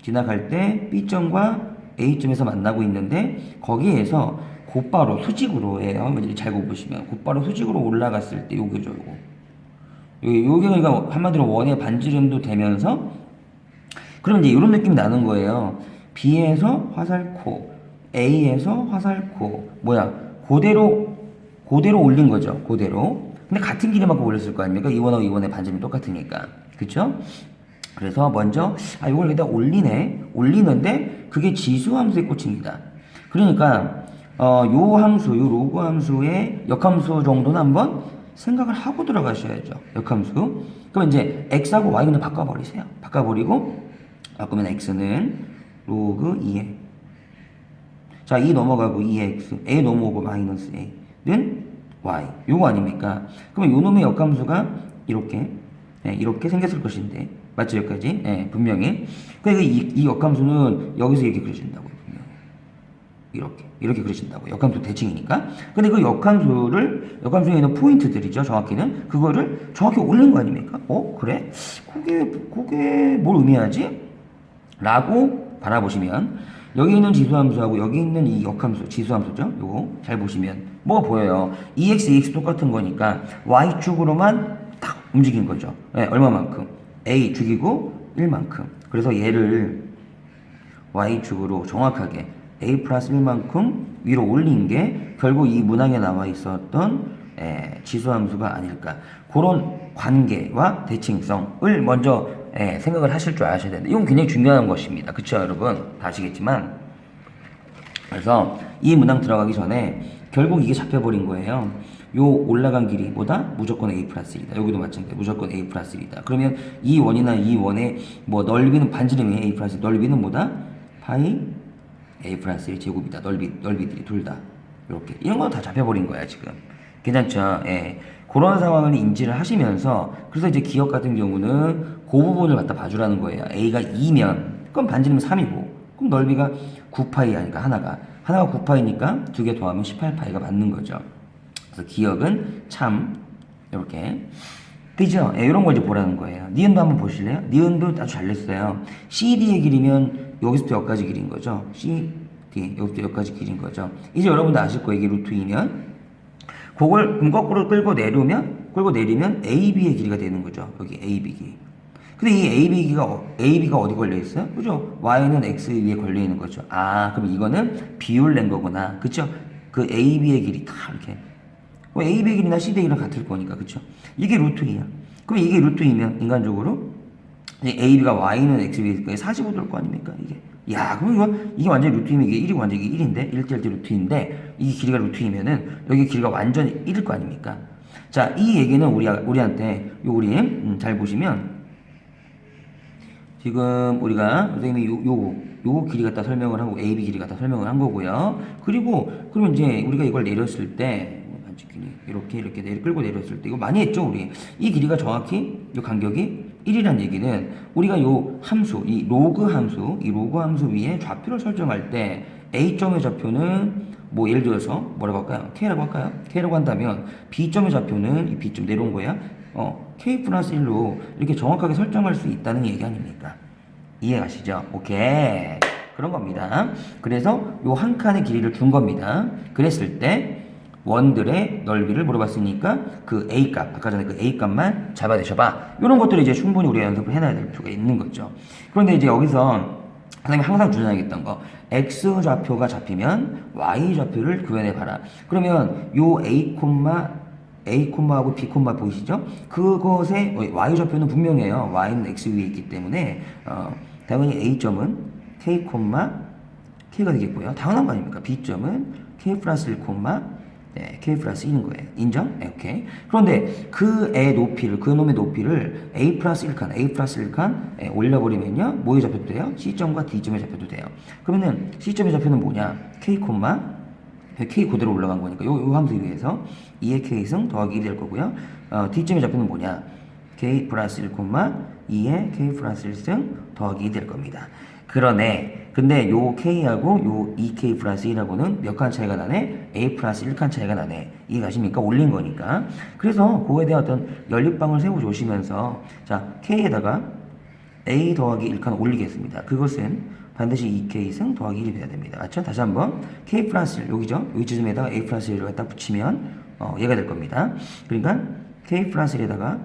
지나갈 때 B점과 A점에서 만나고 있는데 거기에서 곧바로 수직으로예요. 잘 보시면 곧바로 수직으로 올라갔을 때 요게죠, 요거. 요게 그러니까 한마디로 원의 반지름도 되면서 그럼 이제 이런 느낌이 나는 거예요. B에서 화살코, A에서 화살코, 그대로 올린 거죠. 그대로. 근데 같은 길이만큼 올렸을 거 아닙니까? 이원하고 이원의 반지름이 똑같으니까. 그쵸? 그래서 먼저, 이걸 여기다 올리는데, 그게 지수함수에 꽂힙니다. 그러니까, 요 함수, 요 로그 함수의 역함수 정도는 한번 생각을 하고 들어가셔야죠. 역함수. 그럼 이제, x하고 y는 바꿔버리세요. 바꾸면 x는 로그 2에. 자, 2 넘어가고 2x, a 넘어오고 마이너스 a는 y. 요거 아닙니까? 그러면 요 놈의 역함수가 이렇게 생겼을 것인데. 맞죠? 여기까지? 네, 분명히. 그러니까 이 역함수는 여기서 이렇게 그려진다고요. 이렇게 그려진다고. 역함수 대칭이니까. 근데 그 역함수에 있는 포인트들이죠. 정확히는. 그거를 정확히 올린 거 아닙니까? 그래? 그게 뭘 의미하지? 라고 바라보시면, 여기 있는 지수함수하고 여기 있는 이 역함수, 지수함수죠? 요거 잘 보시면 뭐가 보여요? 2x, 2x 똑같은 거니까 y축으로만 딱 움직인 거죠. 네, 얼마만큼? a 죽이고 1만큼. 그래서 얘를 y축으로 정확하게 a 플러스 1만큼 위로 올린 게 결국 이 문항에 나와 있었던 지수함수가 아닐까. 그런 관계와 대칭성을 먼저 예, 생각을 하실 줄 아셔야 되는데 이건 굉장히 중요한 것입니다. 그쵸 여러분? 다 아시겠지만 그래서 이 문항 들어가기 전에 결국 이게 잡혀버린 거예요. 요 올라간 길이 보다 무조건 A 플러스 1이다. 여기도 마찬가지 무조건 A 플러스 1이다. 그러면 이 원이나 이 원의 뭐 넓이는 반지름이 A 플러스 1, 넓이는 뭐다? 파이 A 플러스 1 제곱이다. 넓이들이 둘 다. 이렇게 이런 거 다 잡혀버린 거야 지금. 괜찮죠? 예. 그런 상황을 인지를 하시면서 그래서 이제 기억 같은 경우는 그 부분을 갖다 봐주라는 거예요. A가 2면 그럼 반지름은 3이고 그럼 넓이가 9파이 아니까 하나가 9파이니까 두 개 더하면 18파이가 맞는 거죠. 그래서 기억은 참 이렇게 그죠? 예, 이런 걸 이제 보라는 거예요. 니은도 한번 보실래요? 니은도 아주 잘 냈어요. CD의 길이면 여기서부터 여기까지 길인 거죠. CD 여기부터 여기까지 길인 거죠. 이제 여러분도 아실 거예요. 이게 루트 2면 그걸 그럼 거꾸로 끌고 내리면 AB의 길이가 되는 거죠. 여기 AB 길이. 근데 이 AB가 어디 걸려 있어요? 그죠? Y는 X 위에 걸려 있는 거죠. 아, 그럼 이거는 비율 낸 거구나. 그쵸? 그 AB의 길이 다 이렇게. 뭐 AB의 길이나 C의 길이랑 같을 거니까. 그쵸? 이게 루트 2야. 그럼 이게 루트 2면 인간적으로 AB가 Y는 X 위에 있을 거예요. 45 될 거 아닙니까? 이게. 야, 그럼 이게 완전히 루트 2면 이게 1이고 완전히 이게 1인데 1대1대 루트 2인데 이게 길이가 루트 2면은 여기 길이가 완전히 1일 거 아닙니까? 자, 이 얘기는 우리한테 우리 잘 보시면 지금 우리가 선생님이 요 길이 갖다 설명을 하고 AB 길이 갖다 설명을 한 거고요. 그리고 그러면 이제 우리가 이걸 내렸을 때 반칙 길이 이렇게 끌고 내렸을 때 이거 많이 했죠, 우리. 이 길이가 정확히 요 간격이 1이란 얘기는 우리가 요 함수, 이 로그 함수 위에 좌표를 설정할 때 A점의 좌표는 뭐 예를 들어서 뭐라고 할까요? K라고 할까요? K라고 한다면 B점의 좌표는 이 B점 내려온 거야. K 플러스 1로 이렇게 정확하게 설정할 수 있다는 얘기 아닙니까? 이해가시죠? 오케이. 그런 겁니다. 그래서 요 한 칸의 길이를 준 겁니다. 그랬을 때 원들의 넓이를 물어봤으니까 그 A 값, 아까 전에 그 A 값만 잡아내셔봐. 이런 것들을 이제 충분히 우리가 연습을 해놔야 될 필요가 있는 거죠. 그런데 이제 여기서 선생님이 항상 주장하겠던 거 X 좌표가 잡히면 Y 좌표를 구현해봐라. 그러면 요 A,하고 B, 보이시죠? 그것의 Y 좌표는 분명해요. Y는 X 위에 있기 때문에 당연히 A점은 K가 되겠고요. 당연한 거 아닙니까? B점은 K 플러스 1, K 플러스 1인 거예요. 인정? 네, 오케이. 그런데 그놈의 높이를 A 플러스 1칸 올려버리면요. 뭐에 잡혀도 돼요? C점과 D점에 잡혀도 돼요. 그러면은 C점의 좌표는 뭐냐? K 그대로 올라간 거니까 요 함수 위에서 2의 K승 더하기 1이 될 거고요. D점의 좌표는 뭐냐? K 플러스 1, 2의 K 플러스 1승 더하기 2이 될 겁니다. 근데 요 K하고 요 2K 플러스 1하고는 몇 칸 차이가 나네? A 플러스 1칸 차이가 나네. 이해가십니까? 올린 거니까. 그래서 그거에 대한 어떤 연립방을 세워주시면서 자, K에다가 A 더하기 1칸 올리겠습니다. 그것은 반드시 2K승 더하기 1이 돼야 됩니다. 맞죠? 다시 한번 K 플러스 1 여기죠? 여기 지점에다가 A 플러스 1을 갖다 붙이면 얘가 될 겁니다. 그러니까 K 플러스 1에다가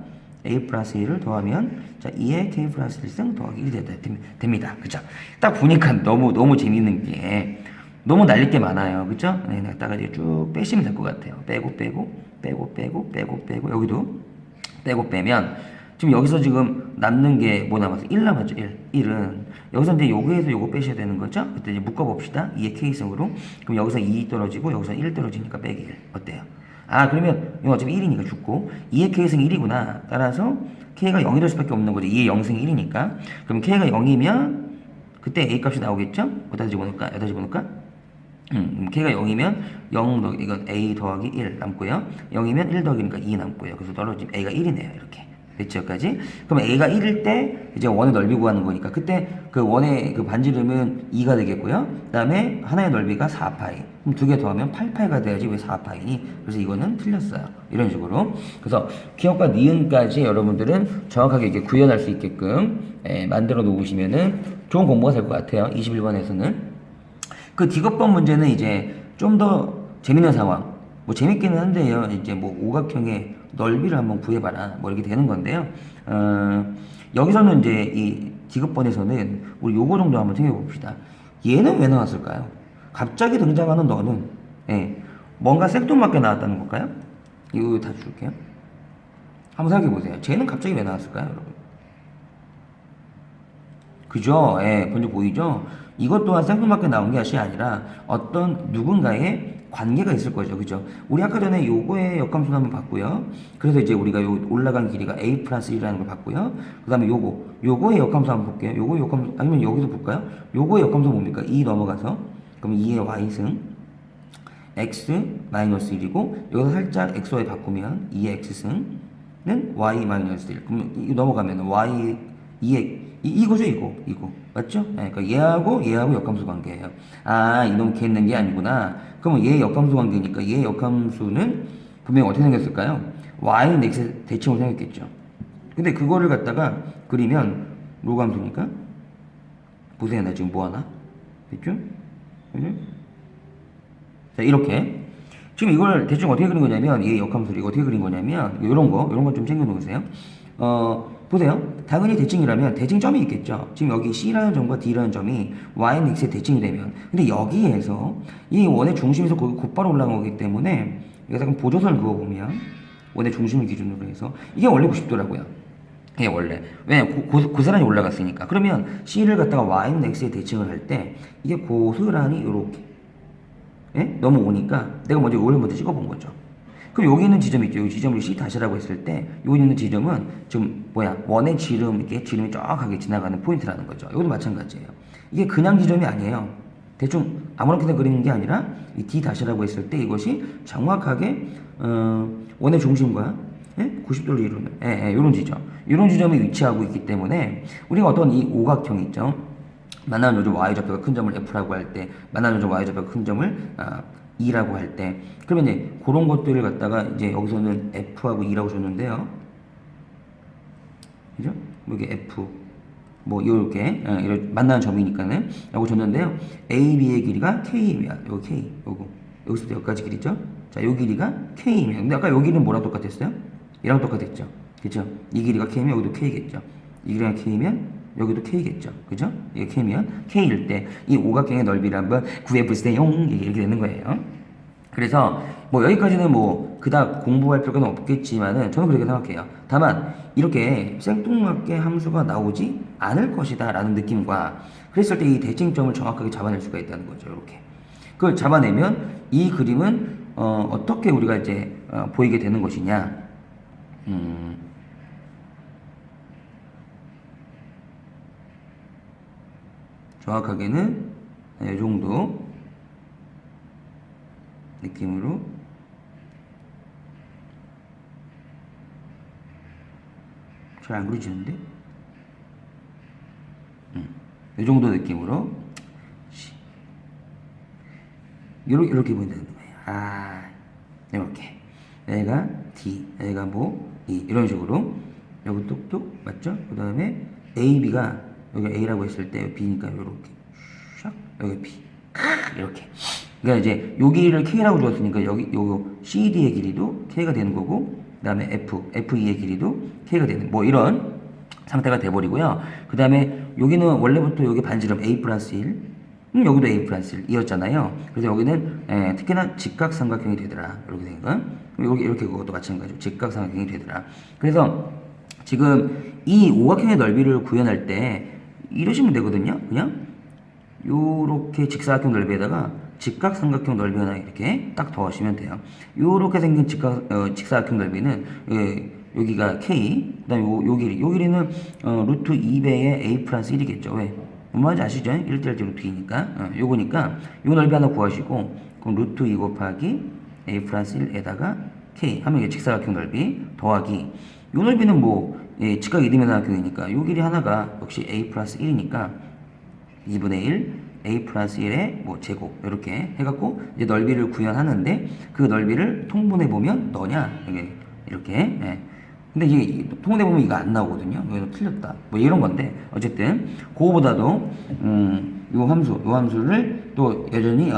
A 플러스 1을 더하면 자 2의 K 플러스 1승 더하기 1이 됩니다. 그죠? 딱 보니까 너무 재밌는 게 너무 날릴 게 많아요. 그죠? 네, 딱 이제 쭉 빼시면 될 것 같아요. 빼고 여기도 빼고 빼면 지금 여기서 지금 남는 게 뭐 남았어? 1 남았죠. 1은 여기서 이제 요거에서 요거 빼셔야 되는 거죠? 그때 이제 묶어봅시다. 2의 K승으로. 그럼 여기서 2 떨어지고 여기서 1 떨어지니까 빼기 1. 어때요? 아, 그러면 이거 어차피 1이니까 죽고 2의 K승 1이구나. 따라서 K가 0이 될 수밖에 없는 거죠. 2의 0승 1이니까. 그럼 K가 0이면 그때 A 값이 나오겠죠? 어디다 집어넣을까? K가 0이면 이건 A 더하기 1 남고요. 0이면 1 더하기니까 2 남고요. 그래서 떨어지면 A가 1이네요. 이렇게. 됐죠? 여기까지? 그럼 A가 1일 때 이제 원의 넓이 구하는 거니까 그때 그 원의 그 반지름은 2가 되겠고요. 그 다음에 하나의 넓이가 4파이. 그럼 두 개 더하면 8파이가 돼야지 왜 4파이니? 그래서 이거는 틀렸어요. 이런 식으로. 그래서 기억과 니은까지 여러분들은 정확하게 이렇게 구현할 수 있게끔 만들어 놓으시면은 좋은 공부가 될 것 같아요. 21번에서는. 그 D급번 문제는 이제 좀 더 재밌는 상황. 뭐 재밌기는 한데요. 이제 뭐 오각형의 넓이를 한번 구해봐라. 뭐 이렇게 되는 건데요. 여기서는 이제 이 D급번에서는 우리 요거 정도 한번 생각해봅시다. 얘는 왜 나왔을까요? 갑자기 등장하는 너는 뭔가 생뚱맞게 나왔다는 걸까요? 이거 다 줄게요. 한번 생각해보세요. 쟤는 갑자기 왜 나왔을까요, 여러분? 그죠? 예, 먼저 보이죠? 이것 또한 생뚱맞게 나온 것이 아니라 어떤 누군가의 관계가 있을 거죠. 그죠? 우리 아까 전에 요거의 역함수를 한번 봤고요. 그래서 이제 우리가 요 올라간 길이가 a 플러스 1이라는 걸 봤고요. 그 다음에 요거의 역함수 한번 볼게요. 요거의 역함수, 아니면 여기서 볼까요? 요거의 역함수 뭡니까? 2 넘어가서. 그럼 2의 y승, x 마이너스 1이고, 여기서 살짝 xy 바꾸면 2의 x승은 y 마이너스 1. 그럼 이 넘어가면 y, 2의 이거죠, 이거. 맞죠? 네, 그러니까 얘하고 역함수 관계예요. 아, 이놈 걔 있는 게 아니구나. 그러면 얘 역함수 관계니까 얘 역함수는 분명히 어떻게 생겼을까요? y는 x의 대칭으로 생겼겠죠. 근데 그거를 갖다가 그리면 로감수니까 보세요, 나 지금 뭐 하나? 됐죠? 자, 이렇게. 지금 이걸 대충 어떻게 그린 거냐면, 얘 역함수를 이거 어떻게 그린 거냐면, 이런 거 좀 챙겨 놓으세요. 보세요. 당연히 대칭이라면 대칭점이 있겠죠. 지금 여기 C라는 점과 D라는 점이 Y는 X의 대칭이 되면. 근데 여기에서 이 원의 중심에서 곧바로 올라간 거기 때문에, 여기서 그럼 보조선을 그어보면, 원의 중심을 기준으로 해서, 이게 원래 90도라고요. 이게 원래. 왜냐면 고스란히 올라갔으니까. 그러면 C를 갖다가 Y는 X의 대칭을 할 때, 이게 고스란히 이렇게. 예? 넘어오니까 내가 먼저 이걸 먼저 찍어본 거죠. 그럼 여기 있는 지점이 있죠. 이 지점을 C 다시라고 했을 때 여기 있는 지점은 지금 원의 지름, 이렇게 지름이 쫙하게 지나가는 포인트라는 거죠. 이것도 마찬가지예요. 이게 그냥 지점이 아니에요. 대충 아무렇게나 그리는 게 아니라 이 D 다시라고 했을 때 이것이 정확하게 원의 중심과 90도를 이루는 이런 지점, 이런 지점에 위치하고 있기 때문에 우리가 어떤 이 오각형 있죠. 만나는 요즘 y좌표가 큰 점을 f라고 할 때, 만나는 요즘 y좌표가 큰 점을 e라고 할 때, 그러면 이제 그런 것들을 갖다가 이제 여기서는 f하고 e라고 줬는데요. 그죠? 여기 f, 뭐 이렇게 만나는 점이니까는 라고 줬는데요. a, b의 길이가 k이면 여기 k, 여기서부터 여기까지 길이죠. 자, 요 길이가 k이면, 근데 아까 여기는 뭐랑 똑같았어요? 얘랑 똑같았죠. 그죠? 이 길이가 k면 여기도 k겠죠. 이 길이가 k면 여기도 K겠죠. 그죠? 이게 K면 K일 때 이 오각형의 넓이를 한번 구해보세요. 이렇게 되는 거예요. 그래서 뭐 여기까지는 뭐 그닥 공부할 필요는 없겠지만은 저는 그렇게 생각해요. 다만 이렇게 생뚱맞게 함수가 나오지 않을 것이다 라는 느낌과 그랬을 때 이 대칭점을 정확하게 잡아낼 수가 있다는 거죠. 이렇게. 그걸 잡아내면 이 그림은 어떻게 우리가 이제 보이게 되는 것이냐. 정확하게는 이 정도 느낌으로 잘 안 그려지는데? 이 정도 느낌으로 이렇게 보인다는 거예요. 아, 이렇게 얘가 D, 얘가 뭐 E 이런 식으로 여기 뚝뚝 맞죠? 그 다음에 A, B가 여기 A라고 했을 때 B니까 이렇게 샥 여기 B 이렇게. 그러니까 이제 요 길이를 K라고 줬으니까 여기 요 CD의 길이도 K가 되는 거고, 그 다음에 FE의 길이도 K가 되는 뭐 이런 상태가 돼버리고요. 그 다음에 여기는 원래부터 여기 반지름 A 플러스 1, 여기도 A 플러스 1이었잖아요. 그래서 여기는 특히나 직각삼각형이 되더라. 이렇게 된 거. 여기 이렇게 그것도 마찬가지로 직각삼각형이 되더라. 그래서 지금 이 오각형의 넓이를 구현할 때 이러시면 되거든요. 그냥 요렇게 직사각형 넓이에다가 직각삼각형 넓이 하나 이렇게 딱 더하시면 돼요. 요렇게 생긴 직사각형 넓이는 여기가 K, 그 다음에 요 길이는 루트 2배의 A 플러스 1이겠죠. 왜? 뭔 말인지 아시죠? 1대1 루트 2니까. 요거니까 요 넓이 하나 구하시고, 그럼 루트 2 곱하기 A 플러스 1에다가 K 하면 이게 직사각형 넓이 더하기 요 넓이는 뭐 직각 2디멘sional형이니까 요 길이 하나가 역시 A 플러스 1이니까 2분의 1 A 플러스 1의 뭐 제곱 이렇게 해갖고 이제 넓이를 구현하는데 그 넓이를 통분해보면 너냐 이렇게 근데 이게 통분해보면 이거 안 나오거든요. 이거 틀렸다 뭐 이런 건데 어쨌든 그거보다도 요 함수를 또 여전히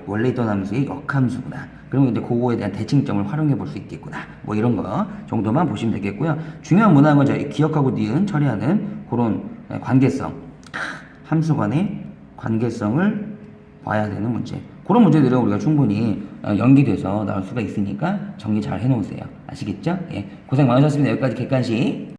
원래 있던 함수의 역함수구나. 그러면 이제 그거에 대한 대칭점을 활용해 볼 수 있겠구나. 뭐 이런 거 정도만 보시면 되겠고요. 중요한 문항은 건 기억하고 니은 처리하는 그런 관계성, 함수 간의 관계성을 봐야 되는 문제. 그런 문제들은 우리가 충분히 연기돼서 나올 수가 있으니까 정리 잘 해놓으세요. 아시겠죠? 예. 고생 많으셨습니다. 여기까지 객관식.